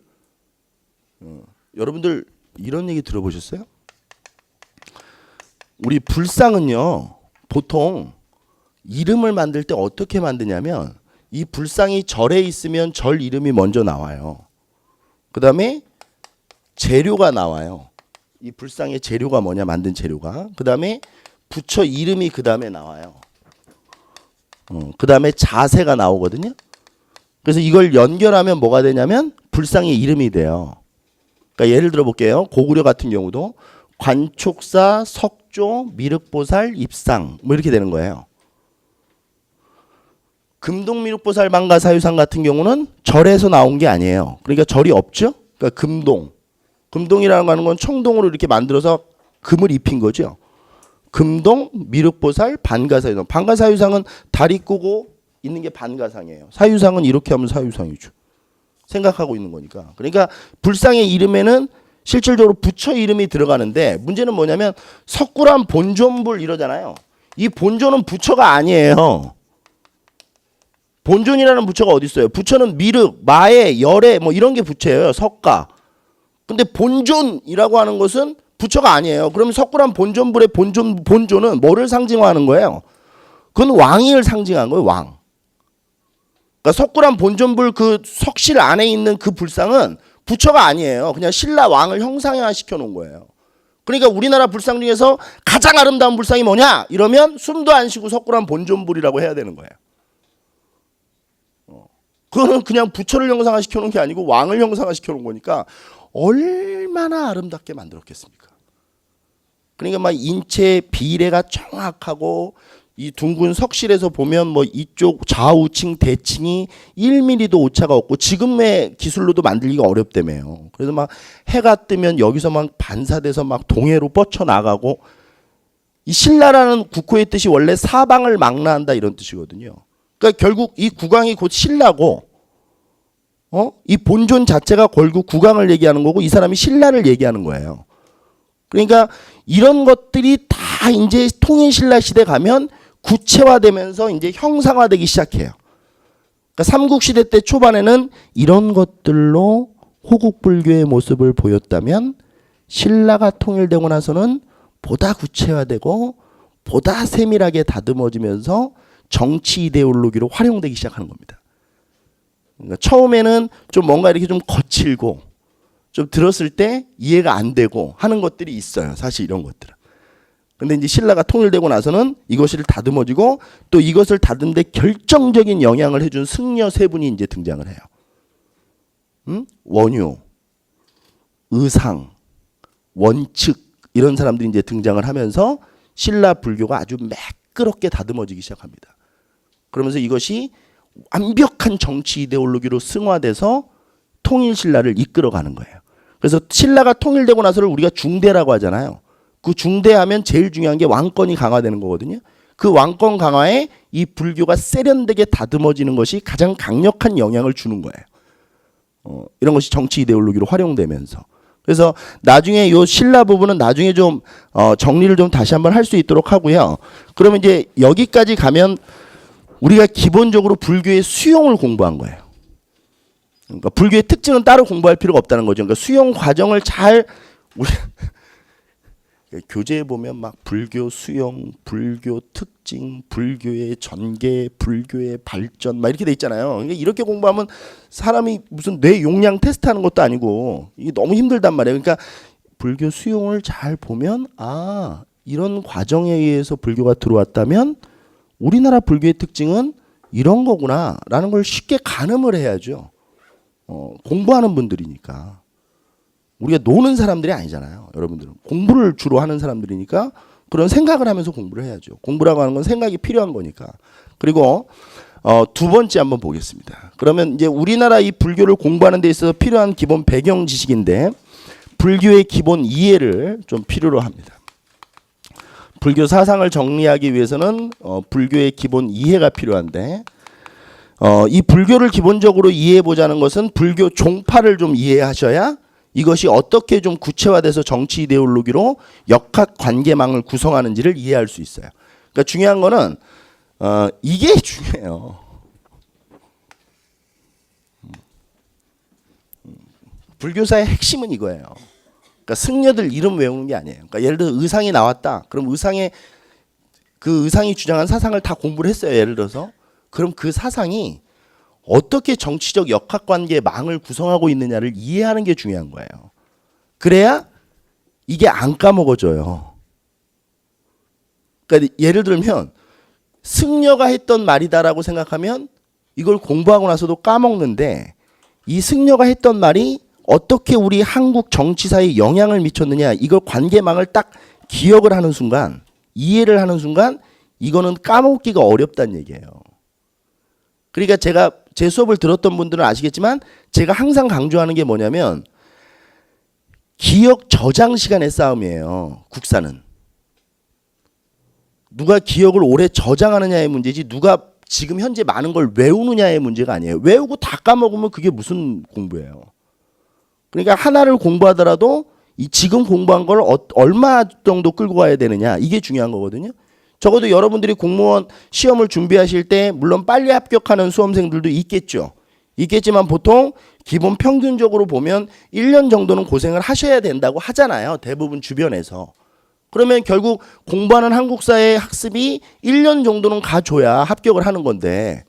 여러분들 이런 얘기 들어보셨어요? 우리 불상은요 보통 이름을 만들 때 어떻게 만드냐면 이 불상이 절에 있으면 절 이름이 먼저 나와요. 그다음에 재료가 나와요. 이 불상의 재료가 뭐냐 만든 재료가. 그다음에 부처 이름이 그다음에 나와요. 그다음에 자세가 나오거든요. 그래서 이걸 연결하면 뭐가 되냐면 불상의 이름이 돼요. 그러니까 예를 들어 볼게요. 고구려 같은 경우도 관촉사, 석조, 미륵보살, 입상 뭐 이렇게 되는 거예요. 금동미륵보살 방가사유상 같은 경우는 절에서 나온 게 아니에요. 그러니까 절이 없죠. 그러니까 금동이라고 하는 건 청동으로 이렇게 만들어서 금을 입힌 거죠. 금동, 미륵보살, 반가사유상. 반가사유상은 다리 꼬고 있는 게 반가상이에요. 사유상은 이렇게 하면 사유상이죠. 생각하고 있는 거니까. 그러니까 불상의 이름에는 실질적으로 부처 이름이 들어가는데 문제는 뭐냐면 석굴암 본존불 이러잖아요. 이 본존은 부처가 아니에요. 본존이라는 부처가 어디 있어요? 부처는 미륵, 마에, 열에 뭐 이런 게 부처예요. 석가. 근데 본존이라고 하는 것은 부처가 아니에요. 그럼 석굴암 본존불의 본존은 뭐를 상징하는 거예요? 그건 왕을 상징한 거예요. 왕. 그러니까 석굴암 본존불 그 석실 안에 있는 그 불상은 부처가 아니에요. 그냥 신라 왕을 형상화 시켜놓은 거예요. 그러니까 우리나라 불상 중에서 가장 아름다운 불상이 뭐냐? 이러면 숨도 안 쉬고 석굴암 본존불이라고 해야 되는 거예요. 그거는 그냥 부처를 형상화 시켜놓은 게 아니고 왕을 형상화 시켜놓은 거니까 얼마나 아름답게 만들었겠습니까? 그러니까 막 인체 비례가 정확하고 이 둥근 석실에서 보면 뭐 이쪽 좌우층 대칭이 1mm도 오차가 없고 지금의 기술로도 만들기가 어렵다며요. 그래서 막 해가 뜨면 여기서 막 반사돼서 막 동해로 뻗쳐 나가고, 이 신라라는 국호의 뜻이 원래 사방을 망라한다 이런 뜻이거든요. 그러니까 결국 이 국왕이 곧 신라고, 이 본존 자체가 결국 국왕을 얘기하는 거고 이 사람이 신라를 얘기하는 거예요. 그러니까 이런 것들이 다 이제 통일신라 시대 가면 구체화되면서 이제 형상화되기 시작해요. 그러니까 삼국시대 때 초반에는 이런 것들로 호국불교의 모습을 보였다면 신라가 통일되고 나서는 보다 구체화되고 보다 세밀하게 다듬어지면서 정치 이데올로기로 활용되기 시작하는 겁니다. 그러니까 처음에는 좀 뭔가 이렇게 좀 거칠고 좀 들었을 때 이해가 안 되고 하는 것들이 있어요. 사실 이런 것들은. 근데 이제 신라가 통일되고 나서는 이것을 다듬어지고 또 이것을 다듬는데 결정적인 영향을 해준 승려 세 분이 이제 등장을 해요. 원유, 의상, 원측 이런 사람들이 이제 등장을 하면서 신라 불교가 아주 매끄럽게 다듬어지기 시작합니다. 그러면서 이것이 완벽한 정치 이데올로기로 승화돼서 통일신라를 이끌어가는 거예요. 그래서 신라가 통일되고 나서를 우리가 중대라고 하잖아요. 그 중대하면 제일 중요한 게 왕권이 강화되는 거거든요. 그 왕권 강화에 이 불교가 세련되게 다듬어지는 것이 가장 강력한 영향을 주는 거예요. 이런 것이 정치 이데올로기로 활용되면서. 그래서 나중에 요 신라 부분은 나중에 좀 정리를 좀 다시 한번 할 수 있도록 하고요. 그러면 이제 여기까지 가면 우리가 기본적으로 불교의 수용을 공부한 거예요. 그러니까 불교의 특징은 따로 공부할 필요가 없다는 거죠. 그러니까 수용 과정을 잘 우리 교재에 보면 막 불교 수용, 불교 특징, 불교의 전개, 불교의 발전 막 이렇게 돼 있잖아요. 그러니까 이렇게 공부하면 사람이 무슨 뇌 용량 테스트하는 것도 아니고 이게 너무 힘들단 말이에요. 그러니까 불교 수용을 잘 보면 아 이런 과정에 의해서 불교가 들어왔다면 우리나라 불교의 특징은 이런 거구나라는 걸 쉽게 가늠을 해야죠. 공부하는 분들이니까. 우리가 노는 사람들이 아니잖아요. 여러분들은 공부를 주로 하는 사람들이니까 그런 생각을 하면서 공부를 해야죠. 공부라고 하는 건 생각이 필요한 거니까. 그리고 두 번째 한번 보겠습니다. 그러면 이제 우리나라 이 불교를 공부하는 데 있어서 필요한 기본 배경 지식인데 불교의 기본 이해를 좀 필요로 합니다. 불교 사상을 정리하기 위해서는 불교의 기본 이해가 필요한데 이 불교를 기본적으로 이해해 보자는 것은 불교 종파를 좀 이해하셔야 이것이 어떻게 좀 구체화돼서 정치 이데올로기로 역학 관계망을 구성하는지를 이해할 수 있어요. 그러니까 중요한 거는 이게 중요해요. 불교사의 핵심은 이거예요. 그러니까 승려들 이름 외우는 게 아니에요. 그러니까 예를 들어 의상이 나왔다. 그럼 그 의상이 주장한 사상을 다 공부를 했어요. 예를 들어서. 그럼 그 사상이 어떻게 정치적 역학관계 망을 구성하고 있느냐를 이해하는 게 중요한 거예요. 그래야 이게 안 까먹어져요. 그러니까 예를 들면 승려가 했던 말이다라고 생각하면 이걸 공부하고 나서도 까먹는데 이 승려가 했던 말이 어떻게 우리 한국 정치사에 영향을 미쳤느냐 이걸 관계망을 딱 기억을 하는 순간 이해를 하는 순간 이거는 까먹기가 어렵다는 얘기예요. 그러니까 제가 제 수업을 들었던 분들은 아시겠지만 제가 항상 강조하는 게 뭐냐면 기억 저장 시간의 싸움이에요. 국사는. 누가 기억을 오래 저장하느냐의 문제지 누가 지금 현재 많은 걸 외우느냐의 문제가 아니에요. 외우고 다 까먹으면 그게 무슨 공부예요. 그러니까 하나를 공부하더라도 이 지금 공부한 걸 얼마 정도 끌고 가야 되느냐 이게 중요한 거거든요. 적어도 여러분들이 공무원 시험을 준비하실 때 물론 빨리 합격하는 수험생들도 있겠죠. 있겠지만 보통 기본 평균적으로 보면 1년 정도는 고생을 하셔야 된다고 하잖아요. 대부분 주변에서. 그러면 결국 공부하는 한국사의 학습이 1년 정도는 가줘야 합격을 하는 건데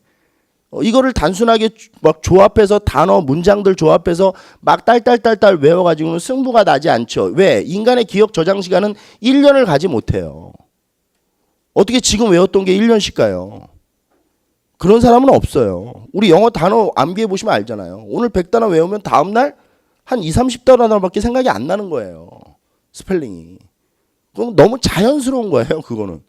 이거를 단순하게 막 조합해서 단어 문장들 조합해서 막 딸딸딸딸 외워가지고는 승부가 나지 않죠. 왜? 인간의 기억 저장 시간은 1년을 가지 못해요. 어떻게 지금 외웠던 게 1년씩 가요? 그런 사람은 없어요. 우리 영어 단어 암기해 보시면 알잖아요. 오늘 100단어 외우면 다음날 한 2, 30단어밖에 생각이 안 나는 거예요. 스펠링이. 그럼 너무 자연스러운 거예요. 그거는.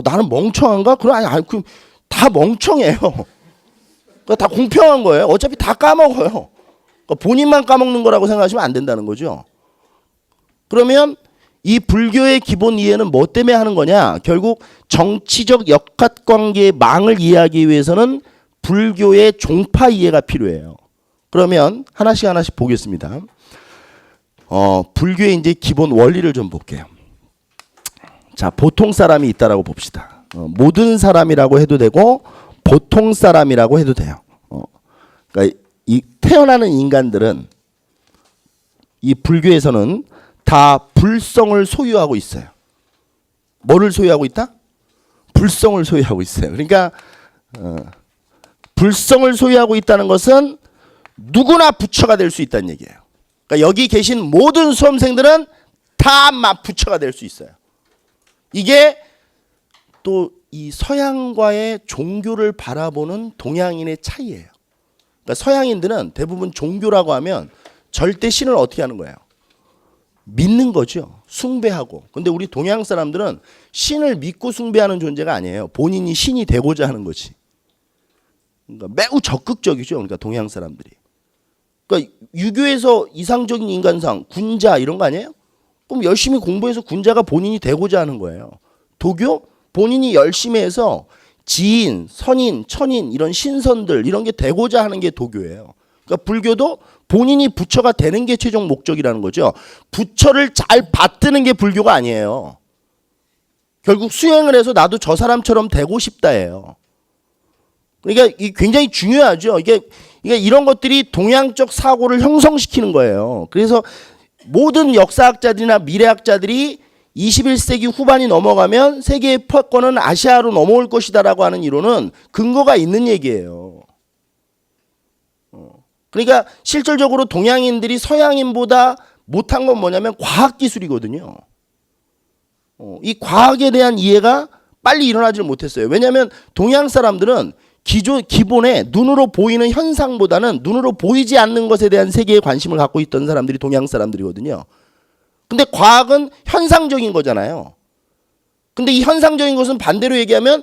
나는 멍청한가? 그럼 아니 그럼 다 멍청해요. 그러니까 다 공평한 거예요. 어차피 다 까먹어요. 그러니까 본인만 까먹는 거라고 생각하시면 안 된다는 거죠. 그러면 이 불교의 기본 이해는 뭐 때문에 하는 거냐? 결국 정치적 역학관계의 망을 이해하기 위해서는 불교의 종파 이해가 필요해요. 그러면 하나씩 하나씩 보겠습니다. 불교의 이제 기본 원리를 좀 볼게요. 자, 보통 사람이 있다라고 봅시다. 모든 사람이라고 해도 되고 보통 사람이라고 해도 돼요. 그러니까 이 태어나는 인간들은 이 불교에서는 다 불성을 소유하고 있어요. 뭐를 소유하고 있다? 불성을 소유하고 있어요. 그러니까 불성을 소유하고 있다는 것은 누구나 부처가 될 수 있다는 얘기예요. 그러니까 여기 계신 모든 수험생들은 다 부처가 될 수 있어요. 이게 또 이 서양과의 종교를 바라보는 동양인의 차이예요. 그러니까 서양인들은 대부분 종교라고 하면 절대 신을 어떻게 하는 거예요? 믿는 거죠. 숭배하고. 근데 우리 동양 사람들은 신을 믿고 숭배하는 존재가 아니에요. 본인이 신이 되고자 하는 거지. 그러니까 매우 적극적이죠. 그러니까 동양 사람들이. 그러니까 유교에서 이상적인 인간상 군자 이런 거 아니에요? 그럼 열심히 공부해서 군자가 본인이 되고자 하는 거예요. 도교? 본인이 열심히 해서 지인, 선인, 천인 이런 신선들 이런 게 되고자 하는 게 도교예요. 그러니까 불교도 본인이 부처가 되는 게 최종 목적이라는 거죠. 부처를 잘 받드는 게 불교가 아니에요. 결국 수행을 해서 나도 저 사람처럼 되고 싶다예요. 그러니까 이게 굉장히 중요하죠. 이게 이런 것들이 동양적 사고를 형성시키는 거예요. 그래서 모든 역사학자들이나 미래학자들이 21세기 후반이 넘어가면 세계의 패권은 아시아로 넘어올 것이다라고 하는 이론은 근거가 있는 얘기예요. 그러니까 실질적으로 동양인들이 서양인보다 못한 건 뭐냐면 과학기술이거든요. 이 과학에 대한 이해가 빨리 일어나지를 못했어요. 왜냐하면 동양 사람들은 기본에 눈으로 보이는 현상보다는 눈으로 보이지 않는 것에 대한 세계에 관심을 갖고 있던 사람들이 동양 사람들이거든요. 근데 과학은 현상적인 거잖아요. 근데 이 현상적인 것은 반대로 얘기하면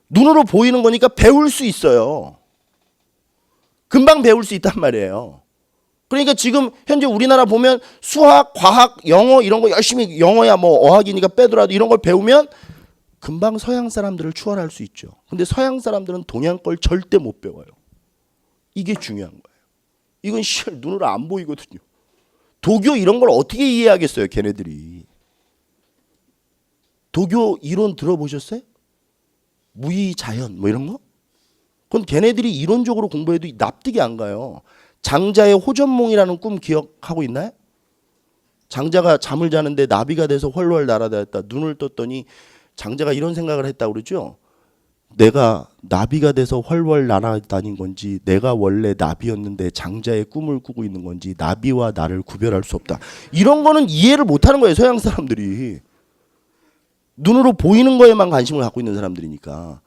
눈으로 보이는 거니까 배울 수 있어요. 금방 배울 수 있단 말이에요. 그러니까 지금 현재 우리나라 보면 수학, 과학, 영어 이런 거 열심히 영어야 뭐 어학이니까 빼더라도 이런 걸 배우면 금방 서양 사람들을 추월할 수 있죠. 근데 서양 사람들은 동양 걸 절대 못 배워요. 이게 중요한 거예요. 이건 눈으로 안 보이거든요. 도교 이런 걸 어떻게 이해하겠어요, 걔네들이. 도교 이론 들어보셨어요? 무의자연 뭐 이런 거? 그건 걔네들이 이론적으로 공부해도 납득이 안 가요. 장자의 호전몽이라는 꿈 기억하고 있나요? 장자가 잠을 자는데 나비가 돼서 훨훨 날아다녔다. 눈을 떴더니 장자가 이런 생각을 했다고 그러죠. 내가 나비가 돼서 훨훨 날아다닌 건지 내가 원래 나비였는데 장자의 꿈을 꾸고 있는 건지 나비와 나를 구별할 수 없다. 이런 거는 이해를 못하는 거예요. 서양 사람들이. 눈으로 보이는 거에만 관심을 갖고 있는 사람들이니까.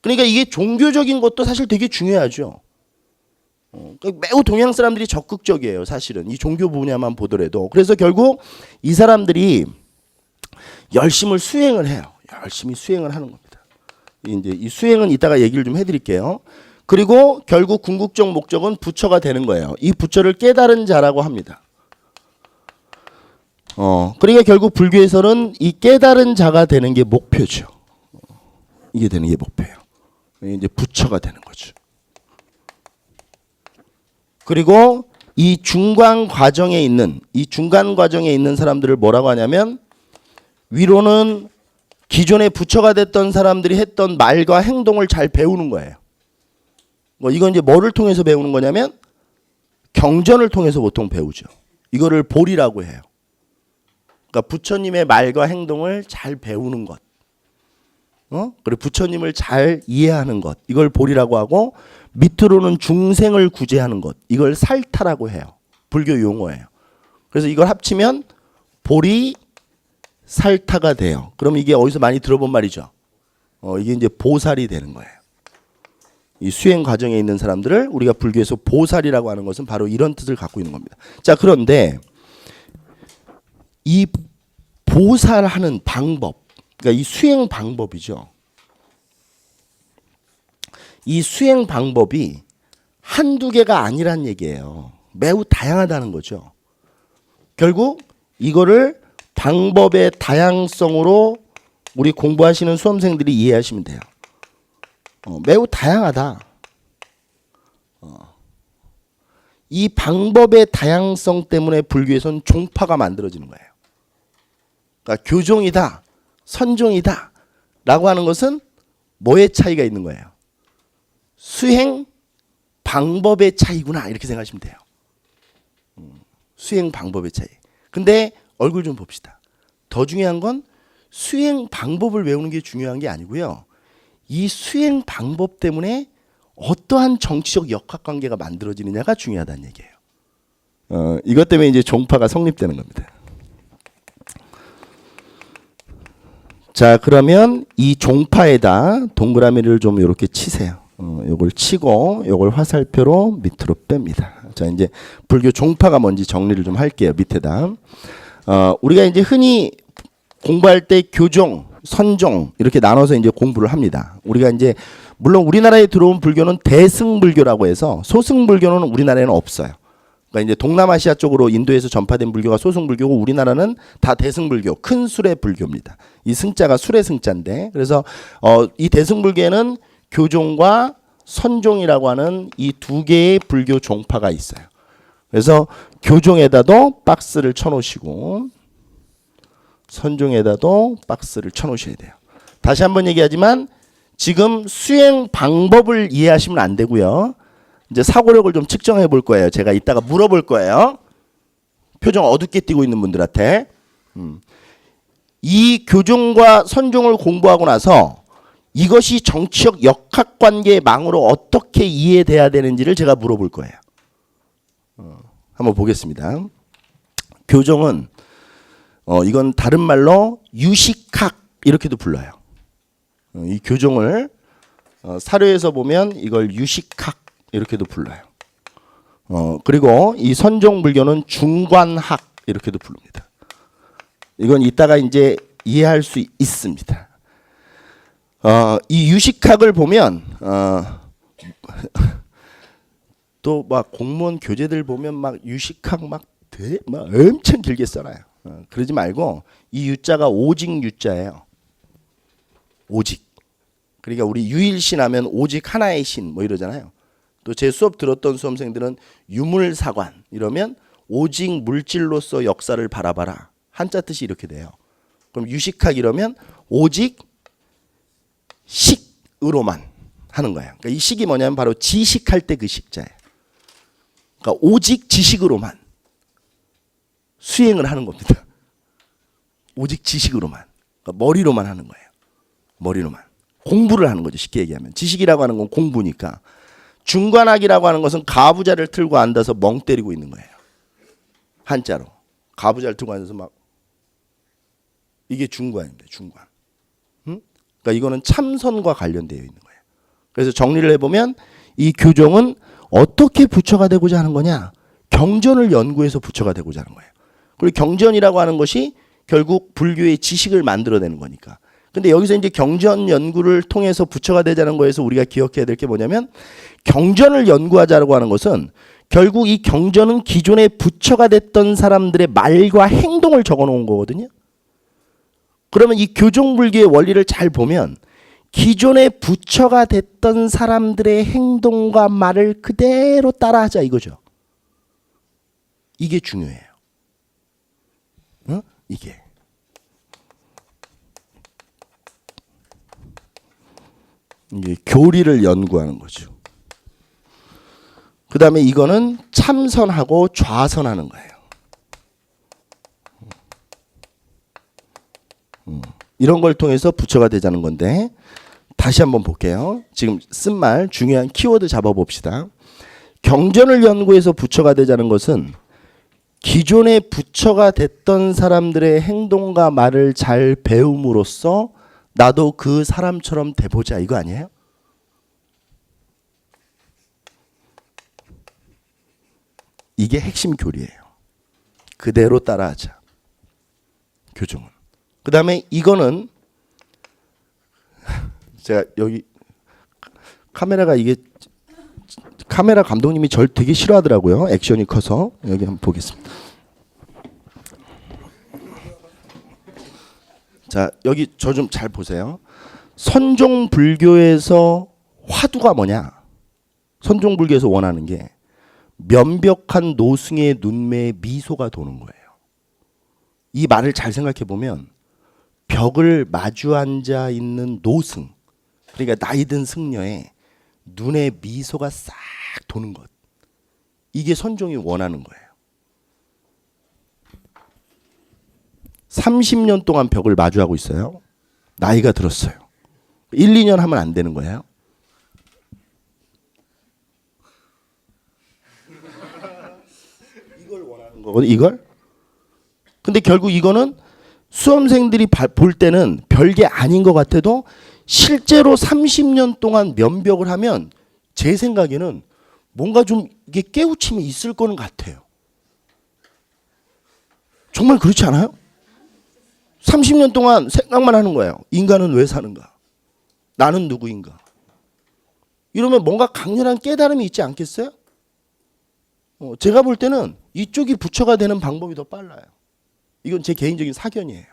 그러니까 이게 종교적인 것도 사실 되게 중요하죠. 매우 동양 사람들이 적극적이에요. 사실은 이 종교 분야만 보더라도. 그래서 결국 이 사람들이 열심히 수행을 해요. 열심히 수행을 하는 겁니다. 이제 이 수행은 이따가 얘기를 좀 해드릴게요. 그리고 결국 궁극적 목적은 부처가 되는 거예요. 이 부처를 깨달은 자라고 합니다. 그러니까 결국 불교에서는 이 깨달은 자가 되는 게 목표죠. 이게 되는 게 목표예요. 이제 부처가 되는 거죠. 그리고 이 중간 과정에 있는 사람들을 뭐라고 하냐면 위로는 기존에 부처가 됐던 사람들이 했던 말과 행동을 잘 배우는 거예요. 이건 이제 뭐를 통해서 배우는 거냐면 경전을 통해서 보통 배우죠. 이거를 보리라고 해요. 그러니까 부처님의 말과 행동을 잘 배우는 것. 그리고 부처님을 잘 이해하는 것. 이걸 보리라고 하고 밑으로는 중생을 구제하는 것. 이걸 살타라고 해요. 불교 용어예요. 그래서 이걸 합치면 보리 살타가 돼요. 그럼 이게 어디서 많이 들어본 말이죠. 이게 이제 보살이 되는 거예요. 이 수행 과정에 있는 사람들을 우리가 불교에서 보살이라고 하는 것은 바로 이런 뜻을 갖고 있는 겁니다. 자, 그런데 이 보살하는 방법, 그러니까 이 수행 방법이죠. 이 수행 방법이 한두 개가 아니란 얘기예요. 매우 다양하다는 거죠. 결국 이거를 방법의 다양성으로 우리 공부하시는 수험생들이 이해하시면 돼요. 매우 다양하다. 이 방법의 다양성 때문에 불교에서는 종파가 만들어지는 거예요. 그러니까 교종이다, 선종이다 라고 하는 것은 뭐의 차이가 있는 거예요? 수행 방법의 차이구나 이렇게 생각하시면 돼요. 수행 방법의 차이. 근데 얼굴 좀 봅시다. 더 중요한 건 수행 방법을 외우는 게 중요한 게 아니고요. 이 수행 방법 때문에 어떠한 정치적 역학관계가 만들어지느냐가 중요하다는 얘기예요. 이것 때문에 이제 종파가 성립되는 겁니다. 자, 그러면 이 종파에다 동그라미를 좀 이렇게 치세요. 요걸 치고 요걸 화살표로 밑으로 뺍니다. 자, 이제 불교 종파가 뭔지 정리를 좀 할게요. 밑에다. 우리가 이제 흔히 공부할 때 교종, 선종 이렇게 나눠서 이제 공부를 합니다. 우리가 이제 물론 우리나라에 들어온 불교는 대승불교라고 해서 소승불교는 우리나라에는 없어요. 그러니까 이제 동남아시아 쪽으로 인도에서 전파된 불교가 소승불교고 우리나라는 다 대승불교, 큰 술의 불교입니다. 이 승자가 술의 승자인데 그래서 이 대승불교에는 교종과 선종이라고 하는 이 두 개의 불교 종파가 있어요. 그래서 교종에다도 박스를 쳐놓으시고 선종에다도 박스를 쳐놓으셔야 돼요. 다시 한번 얘기하지만 지금 수행 방법을 이해하시면 안 되고요. 이제 사고력을 좀 측정해 볼 거예요. 제가 이따가 물어볼 거예요. 표정 어둡게 띄고 있는 분들한테. 이 교종과 선종을 공부하고 나서 이것이 정치적 역학관계의 망으로 어떻게 이해돼야 되는지를 제가 물어볼 거예요. 한번 보겠습니다. 교종은 이건 다른 말로 유식학 이렇게도 불러요. 이 교종을 사료에서 보면 이걸 유식학 이렇게도 불러요. 그리고 이 선종불교는 중관학 이렇게도 부릅니다. 이건 이따가 이제 이해할 수 있습니다. 이 유식학을 보면 또 막 공무원 교재들 보면 막 유식학 막 엄청 길게 써놔요. 그러지 말고 이 유자가 오직 유자예요. 오직. 그러니까 우리 유일신 하면 오직 하나의 신 뭐 이러잖아요. 또 제 수업 들었던 수험생들은 유물사관 이러면 오직 물질로서 역사를 바라봐라. 한자 뜻이 이렇게 돼요. 그럼 유식학 이러면 오직 식으로만 하는 거예요. 그러니까 이 식이 뭐냐면 바로 지식할 때 그 식자예요. 그러니까 오직 지식으로만 수행을 하는 겁니다. 오직 지식으로만. 그러니까 머리로만 하는 거예요. 머리로만. 공부를 하는 거죠. 쉽게 얘기하면. 지식이라고 하는 건 공부니까. 중관학이라고 하는 것은 가부좌를 틀고 앉아서 멍 때리고 있는 거예요. 한자로. 가부좌를 틀고 앉아서 막. 이게 중관입니다. 중관. 그러니까 이거는 참선과 관련되어 있는 거예요. 그래서 정리를 해보면 이 교종은 어떻게 부처가 되고자 하는 거냐? 경전을 연구해서 부처가 되고자 하는 거예요. 그리고 경전이라고 하는 것이 결국 불교의 지식을 만들어내는 거니까. 근데 여기서 이제 경전 연구를 통해서 부처가 되자는 거에서 우리가 기억해야 될 게 뭐냐면 경전을 연구하자고 하는 것은 결국 이 경전은 기존에 부처가 됐던 사람들의 말과 행동을 적어 놓은 거거든요. 그러면 이 교종불교의 원리를 잘 보면 기존에 부처가 됐던 사람들의 행동과 말을 그대로 따라하자 이거죠. 이게 중요해요. 이게. 이게 교리를 연구하는 거죠. 그 다음에 이거는 참선하고 좌선하는 거예요. 이런 걸 통해서 부처가 되자는 건데, 다시 한번 볼게요. 지금 쓴 말 중요한 키워드 잡아봅시다. 경전을 연구해서 부처가 되자는 것은 기존의 부처가 됐던 사람들의 행동과 말을 잘 배움으로써 나도 그 사람처럼 돼보자, 이거 아니에요? 이게 핵심 교리예요. 그대로 따라하자. 교종은. 그 다음에 이거는 제가 여기 카메라가 이게 카메라 감독님이 절 되게 싫어하더라고요. 액션이 커서. 여기 한번 보겠습니다. 자, 여기 저 좀 잘 보세요. 선종 불교에서 화두가 뭐냐? 선종 불교에서 원하는 게 면벽한 노승의 눈매에 미소가 도는 거예요. 이 말을 잘 생각해 보면 벽을 마주 앉아 있는 노승, 그러니까 나이든 승려의 눈에 미소가 싹 도는 것, 이게 선종이 원하는 거예요. 30년 동안 벽을 마주하고 있어요. 나이가 들었어요. 1, 2년 하면 안 되는 거예요. 이걸 원하는 거거든요. 이걸. 근데 결국 이거는 수험생들이 볼 때는 별게 아닌 것 같아도 실제로 30년 동안 면벽을 하면 제 생각에는 뭔가 좀 이게 깨우침이 있을 거는 같아요. 정말 그렇지 않아요? 30년 동안 생각만 하는 거예요. 인간은 왜 사는가? 나는 누구인가? 이러면 뭔가 강렬한 깨달음이 있지 않겠어요? 제가 볼 때는 이쪽이 부처가 되는 방법이 더 빨라요. 이건 제 개인적인 사견이에요.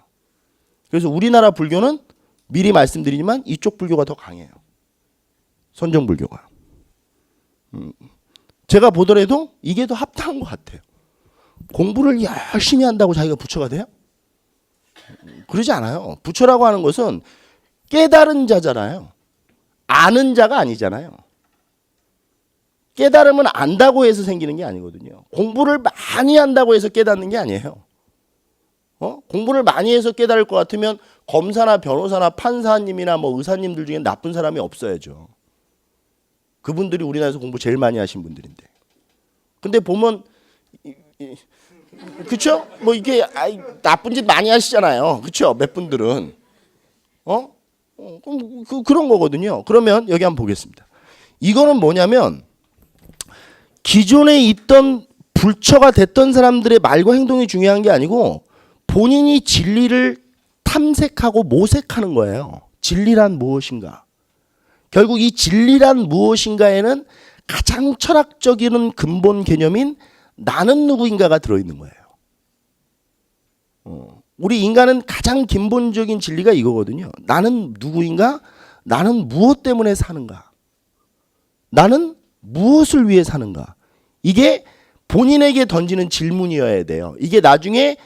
그래서 우리나라 불교는 미리 말씀드리지만 이쪽 불교가 더 강해요. 선정 불교가. 제가 보더라도 이게 더 합당한 것 같아요. 공부를 열심히 한다고 자기가 부처가 돼요? 그러지 않아요. 부처라고 하는 것은 깨달은 자잖아요. 아는 자가 아니잖아요. 깨달음은 안다고 해서 생기는 게 아니거든요. 공부를 많이 한다고 해서 깨닫는 게 아니에요. 공부를 많이 해서 깨달을 것 같으면 검사나 변호사나 판사님이나 뭐 의사님들 중에 나쁜 사람이 없어야죠. 그분들이 우리나라에서 공부 제일 많이 하신 분들인데. 근데 보면 그렇죠? 뭐 이게 나쁜 짓 많이 하시잖아요. 그렇죠? 몇 분들은 그런 거거든요. 그러면 여기 한번 보겠습니다. 이거는 뭐냐면 기존에 있던 불처가 됐던 사람들의 말과 행동이 중요한 게 아니고 본인이 진리를 탐색하고 모색하는 거예요. 진리란 무엇인가? 결국 이 진리란 무엇인가에는 가장 철학적인 근본 개념인 나는 누구인가가 들어있는 거예요. 우리 인간은 가장 근본적인 진리가 이거거든요. 나는 누구인가? 나는 무엇 때문에 사는가? 나는 무엇을 위해 사는가? 이게 본인에게 던지는 질문이어야 돼요. 이게 나중에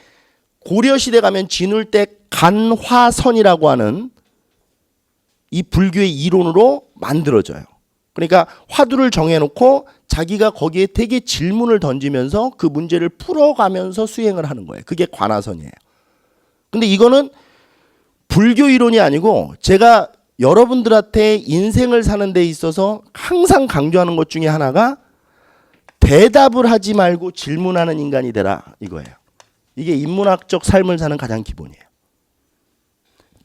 고려시대 가면 진울대 간화선이라고 하는 이 불교의 이론으로 만들어져요. 그러니까 화두를 정해놓고 자기가 거기에 되게 질문을 던지면서 그 문제를 풀어가면서 수행을 하는 거예요. 그게 관화선이에요. 근데 이거는 불교 이론이 아니고 제가 여러분들한테 인생을 사는 데 있어서 항상 강조하는 것 중에 하나가 대답을 하지 말고 질문하는 인간이 되라 이거예요. 이게 인문학적 삶을 사는 가장 기본이에요.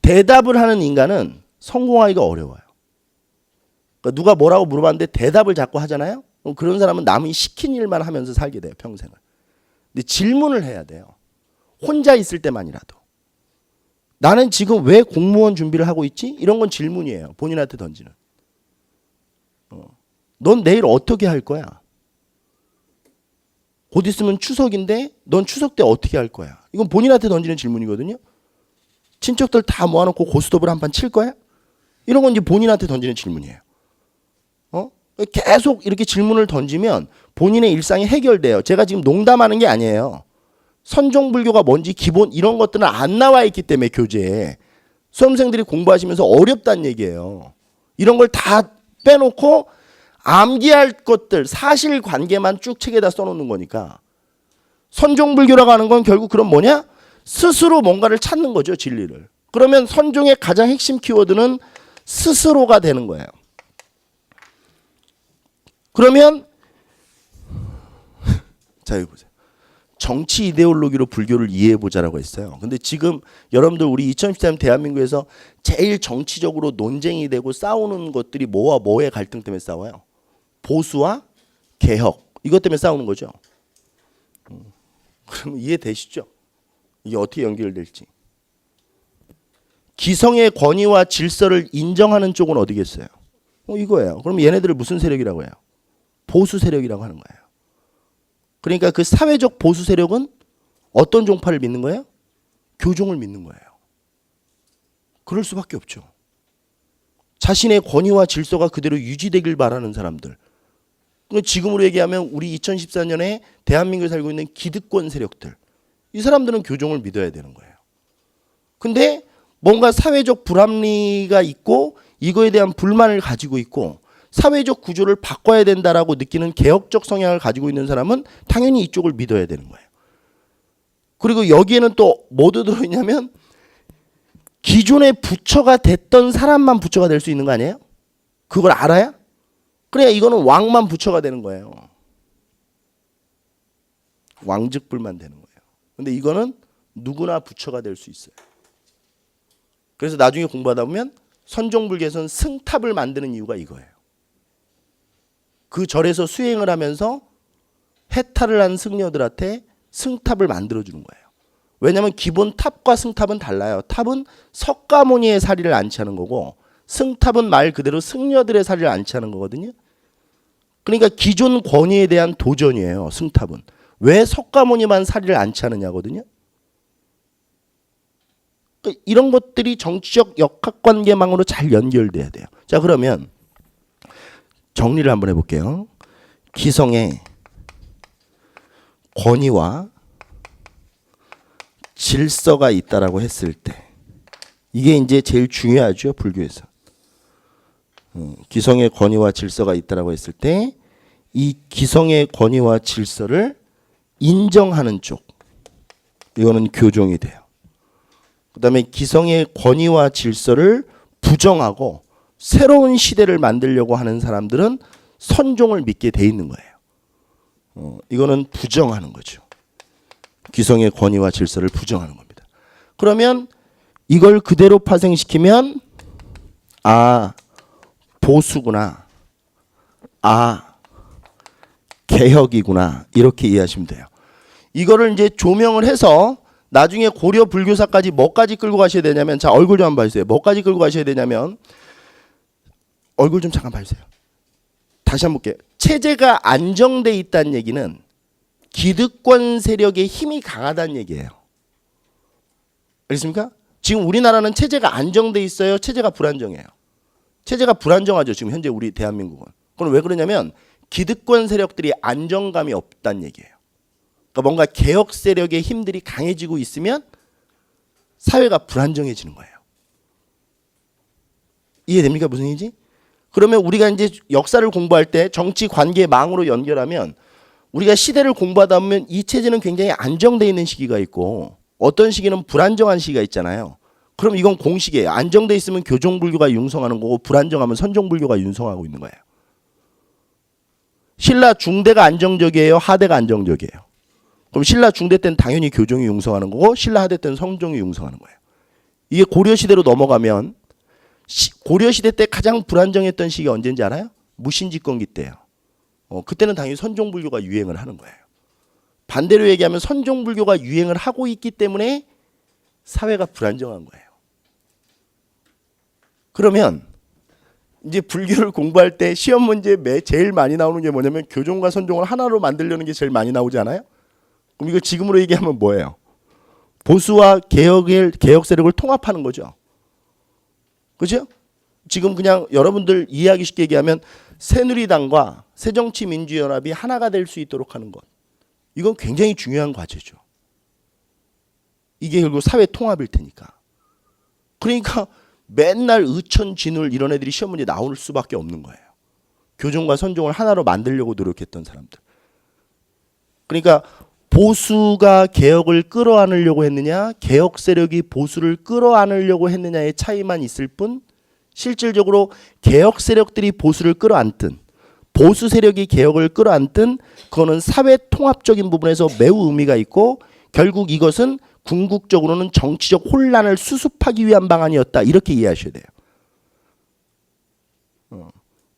대답을 하는 인간은 성공하기가 어려워요. 그러니까 누가 뭐라고 물어봤는데 대답을 자꾸 하잖아요. 그런 사람은 남이 시킨 일만 하면서 살게 돼요. 평생을. 근데 질문을 해야 돼요. 혼자 있을 때만이라도. 나는 지금 왜 공무원 준비를 하고 있지? 이런 건 질문이에요. 본인한테 던지는. 넌 내일 어떻게 할 거야? 곧 있으면 추석인데 넌 추석 때 어떻게 할 거야? 이건 본인한테 던지는 질문이거든요. 친척들 다 모아놓고 고스톱을 한 판 칠 거야? 이런 건 이제 본인한테 던지는 질문이에요. 계속 이렇게 질문을 던지면 본인의 일상이 해결돼요. 제가 지금 농담하는 게 아니에요. 선종불교가 뭔지 기본 이런 것들은 안 나와 있기 때문에 교재에 수험생들이 공부하시면서 어렵다는 얘기예요. 이런 걸 다 빼놓고 암기할 것들 사실관계만 쭉 책에다 써놓는 거니까 선종불교라고 하는 건 결국 그럼 뭐냐? 스스로 뭔가를 찾는 거죠, 진리를. 그러면 선종의 가장 핵심 키워드는 스스로가 되는 거예요. 그러면 자, 여기 보세요. 정치 이데올로기로 불교를 이해해보자라고 했어요. 근데 지금 여러분들 우리 2013년 대한민국에서 제일 정치적으로 논쟁이 되고 싸우는 것들이 뭐와 뭐의 갈등 때문에 싸워요? 보수와 개혁. 이것 때문에 싸우는 거죠. 그러면 이해되시죠? 이게 어떻게 연결될지. 기성의 권위와 질서를 인정하는 쪽은 어디겠어요? 이거예요. 그럼 얘네들을 무슨 세력이라고 해요? 보수 세력이라고 하는 거예요. 그러니까 그 사회적 보수 세력은 어떤 종파를 믿는 거예요? 교종을 믿는 거예요. 그럴 수밖에 없죠. 자신의 권위와 질서가 그대로 유지되길 바라는 사람들. 지금으로 얘기하면 우리 2014년에 대한민국에 살고 있는 기득권 세력들. 이 사람들은 교종을 믿어야 되는 거예요. 근데 뭔가 사회적 불합리가 있고 이거에 대한 불만을 가지고 있고 사회적 구조를 바꿔야 된다라고 느끼는 개혁적 성향을 가지고 있는 사람은 당연히 이쪽을 믿어야 되는 거예요. 그리고 여기에는 또 뭐 들어있냐면 기존의 부처가 됐던 사람만 부처가 될 수 있는 거 아니에요? 그걸 알아야? 그래야 이거는 왕만 부처가 되는 거예요. 왕직불만 되는 거예요. 근데 이거는 누구나 부처가 될 수 있어요. 그래서 나중에 공부하다 보면 선종불교에서는 승탑을 만드는 이유가 이거예요. 그 절에서 수행을 하면서 해탈을 한 승려들한테 승탑을 만들어주는 거예요. 왜냐하면 기본 탑과 승탑은 달라요. 탑은 석가모니의 사리를 안치하는 거고 승탑은 말 그대로 승려들의 사리를 안치하는 거거든요. 그러니까 기존 권위에 대한 도전이에요. 승탑은. 왜 석가모니만 사리를 안치하느냐거든요. 그러니까 이런 것들이 정치적 역학관계망으로 잘 연결돼야 돼요. 자, 그러면 정리를 한번 해볼게요. 기성의 권위와 질서가 있다라고 했을 때 이게 이제 제일 중요하죠, 불교에서. 기성의 권위와 질서가 있다라고 했을 때 이 기성의 권위와 질서를 인정하는 쪽, 이거는 교종이 돼요. 그 다음에 기성의 권위와 질서를 부정하고 새로운 시대를 만들려고 하는 사람들은 선종을 믿게 돼 있는 거예요. 이거는 부정하는 거죠. 기성의 권위와 질서를 부정하는 겁니다. 그러면 이걸 그대로 파생시키면 보수구나, 개혁이구나, 이렇게 이해하시면 돼요. 이거를 이제 조명을 해서 나중에 고려 불교사까지 뭐까지 끌고 가셔야 되냐면, 자, 얼굴 좀 한번 봐주세요. 뭐까지 끌고 가셔야 되냐면, 얼굴 좀 잠깐 봐주세요. 다시 한번 볼게요. 체제가 안정돼 있다는 얘기는 기득권 세력의 힘이 강하다는 얘기예요. 알겠습니까? 지금 우리나라는 체제가 안정돼 있어요? 체제가 불안정해요? 체제가 불안정하죠, 지금 현재 우리 대한민국은. 그럼 왜 그러냐면 기득권 세력들이 안정감이 없다는 얘기예요. 그러니까 뭔가 개혁 세력의 힘들이 강해지고 있으면 사회가 불안정해지는 거예요. 이해됩니까? 무슨 얘기지? 그러면 우리가 이제 역사를 공부할 때 정치 관계망으로 연결하면 우리가 시대를 공부하다 보면 이 체제는 굉장히 안정되어 있는 시기가 있고 어떤 시기는 불안정한 시기가 있잖아요. 그럼 이건 공식이에요. 안정되어 있으면 교종불교가 융성하는 거고 불안정하면 선종불교가 융성하고 있는 거예요. 신라 중대가 안정적이에요? 하대가 안정적이에요? 그럼 신라 중대 때는 당연히 교종이 융성하는 거고 신라 하대 때는 선종이 융성하는 거예요. 이게 고려시대로 넘어가면 고려시대 때 가장 불안정했던 시기가 언제인지 알아요? 무신집권기 때예요. 그때는 당연히 선종불교가 유행을 하는 거예요. 반대로 얘기하면 선종불교가 유행을 하고 있기 때문에 사회가 불안정한 거예요. 그러면 이제 불교를 공부할 때 시험 문제에 제일 많이 나오는 게 뭐냐면 교종과 선종을 하나로 만들려는 게 제일 많이 나오지 않아요? 그럼 이거 지금으로 얘기하면 뭐예요? 보수와 개혁 세력을 통합하는 거죠. 그죠? 지금 그냥 여러분들 이해하기 쉽게 얘기하면 새누리당과 새정치민주연합이 하나가 될 수 있도록 하는 것. 이건 굉장히 중요한 과제죠. 이게 결국 사회 통합일 테니까. 그러니까 맨날 의천, 진울 이런 애들이 시험 문제 나올 수밖에 없는 거예요. 교종과 선종을 하나로 만들려고 노력했던 사람들. 그러니까 보수가 개혁을 끌어안으려고 했느냐, 개혁 세력이 보수를 끌어안으려고 했느냐의 차이만 있을 뿐, 실질적으로 개혁 세력들이 보수를 끌어안든 보수 세력이 개혁을 끌어안든 그거는 사회 통합적인 부분에서 매우 의미가 있고, 결국 이것은 궁극적으로는 정치적 혼란을 수습하기 위한 방안이었다, 이렇게 이해하셔야 돼요.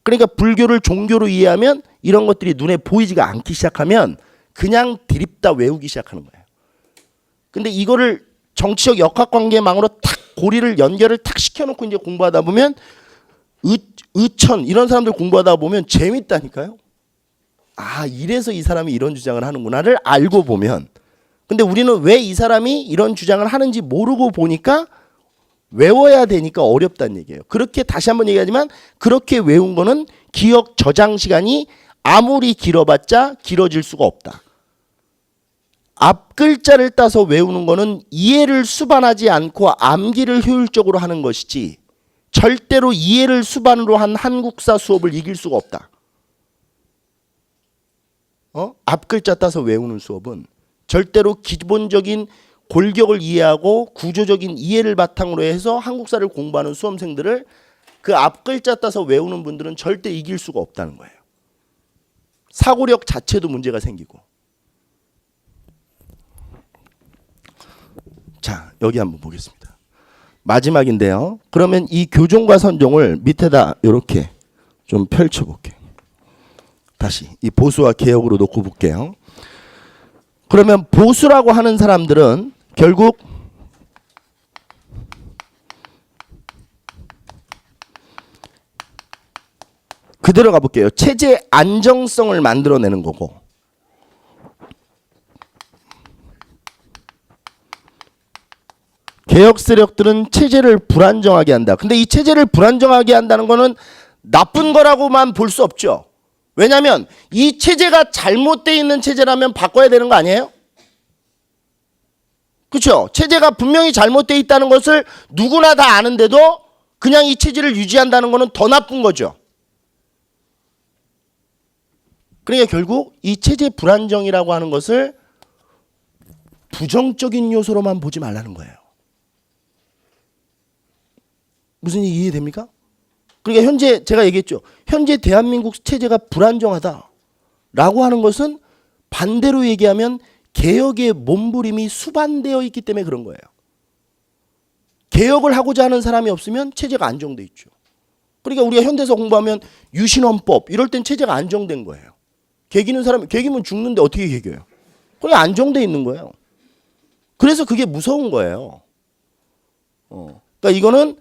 그러니까 불교를 종교로 이해하면 이런 것들이 눈에 보이지가 않기 시작하면 그냥 드립다 외우기 시작하는 거예요. 근데 이거를 정치적 역학관계망으로 탁 고리를 연결을 탁 시켜놓고 이제 공부하다 보면 의천 이런 사람들 공부하다 보면 재밌다니까요. 아, 이래서 이 사람이 이런 주장을 하는구나를 알고 보면. 근데 우리는 왜 이 사람이 이런 주장을 하는지 모르고 보니까 외워야 되니까 어렵다는 얘기예요. 그렇게 다시 한번 얘기하지만 그렇게 외운 거는 기억 저장 시간이 아무리 길어봤자 길어질 수가 없다. 앞 글자를 따서 외우는 거는 이해를 수반하지 않고 암기를 효율적으로 하는 것이지 절대로 이해를 수반으로 한 한국사 수업을 이길 수가 없다. 앞 글자 따서 외우는 수업은 절대로 기본적인 골격을 이해하고 구조적인 이해를 바탕으로 해서 한국사를 공부하는 수험생들을 그 앞 글자 따서 외우는 분들은 절대 이길 수가 없다는 거예요. 사고력 자체도 문제가 생기고. 자, 여기 한번 보겠습니다. 마지막인데요. 그러면 이 교종과 선종을 밑에다 이렇게 좀 펼쳐볼게요. 다시 이 보수와 개혁으로 놓고 볼게요. 그러면 보수라고 하는 사람들은 결국 그대로 가볼게요. 체제 안정성을 만들어내는 거고, 개혁 세력들은 체제를 불안정하게 한다. 근데 이 체제를 불안정하게 한다는 거는 나쁜 거라고만 볼 수 없죠. 왜냐하면 이 체제가 잘못되어 있는 체제라면 바꿔야 되는 거 아니에요? 그렇죠? 체제가 분명히 잘못되어 있다는 것을 누구나 다 아는데도 그냥 이 체제를 유지한다는 거는 더 나쁜 거죠. 그러니까 결국 이 체제 불안정이라고 하는 것을 부정적인 요소로만 보지 말라는 거예요. 무슨 얘기 이해됩니까? 그러니까 현재 제가 얘기했죠. 현재 대한민국 체제가 불안정하다라고 하는 것은 반대로 얘기하면 개혁의 몸부림이 수반되어 있기 때문에 그런 거예요. 개혁을 하고자 하는 사람이 없으면 체제가 안정돼 있죠. 그러니까 우리가 현대사 공부하면 유신헌법 이럴 땐 체제가 안정된 거예요. 개기는 사람이 개기면 죽는데 어떻게 개겨요? 그냥 안정돼 있는 거예요. 그래서 그게 무서운 거예요. 그러니까 이거는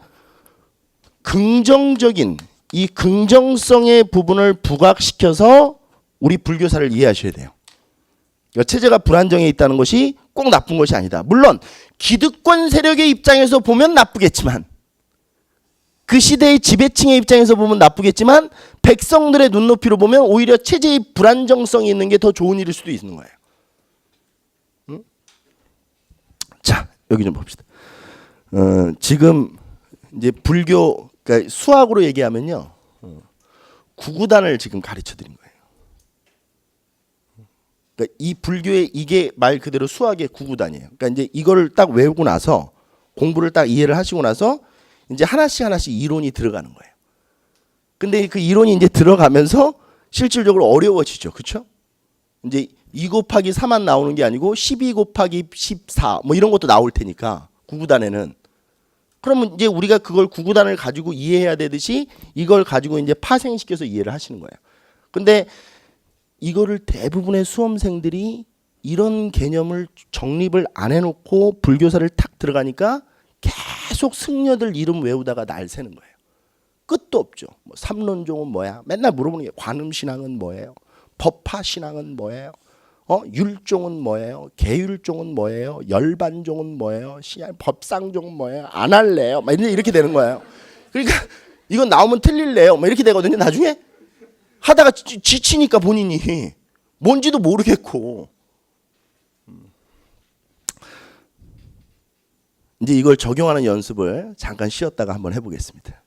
긍정적인 이 긍정성의 부분을 부각시켜서 우리 불교사를 이해하셔야 돼요. 그러니까 체제가 불안정해 있다는 것이 꼭 나쁜 것이 아니다. 물론 기득권 세력의 입장에서 보면 나쁘겠지만, 그 시대의 지배층의 입장에서 보면 나쁘겠지만, 백성들의 눈높이로 보면 오히려 체제의 불안정성이 있는 게 더 좋은 일일 수도 있는 거예요. 응? 자, 여기 좀 봅시다. 지금 이제 불교, 그러니까 수학으로 얘기하면요, 구구단을 지금 가르쳐 드린 거예요. 그러니까 이 불교의 이게 말 그대로 수학의 구구단이에요. 그러니까 이제 이거를 딱 외우고 나서 공부를 딱 이해를 하시고 나서 이제 하나씩 이론이 들어가는 거예요. 근데 그 이론이 이제 들어가면서 실질적으로 어려워지죠. 그렇죠? 이제 2 곱하기 3만 나오는 게 아니고 12 곱하기 14 뭐 이런 것도 나올 테니까 구구단에는. 그러면 이제 우리가 그걸 구구단을 가지고 이해해야 되듯이 이걸 가지고 이제 파생시켜서 이해를 하시는 거예요. 근데 이거를 대부분의 수험생들이 이런 개념을 정립을 안 해놓고 불교사를 탁 들어가니까 계속 승려들 이름 외우다가 날 새는 거예요. 끝도 없죠. 뭐 삼론종은 뭐야? 맨날 물어보는 게 관음신앙은 뭐예요? 법화신앙은 뭐예요? 율종은 뭐예요? 계율종은 뭐예요? 열반종은 뭐예요? 법상종은 뭐예요? 안 할래요? 막 이렇게 되는 거예요. 그러니까 이건 나오면 틀릴래요? 막 이렇게 되거든요. 나중에 하다가 지치니까 본인이 뭔지도 모르겠고. 이제 이걸 적용하는 연습을 잠깐 쉬었다가 한번 해보겠습니다.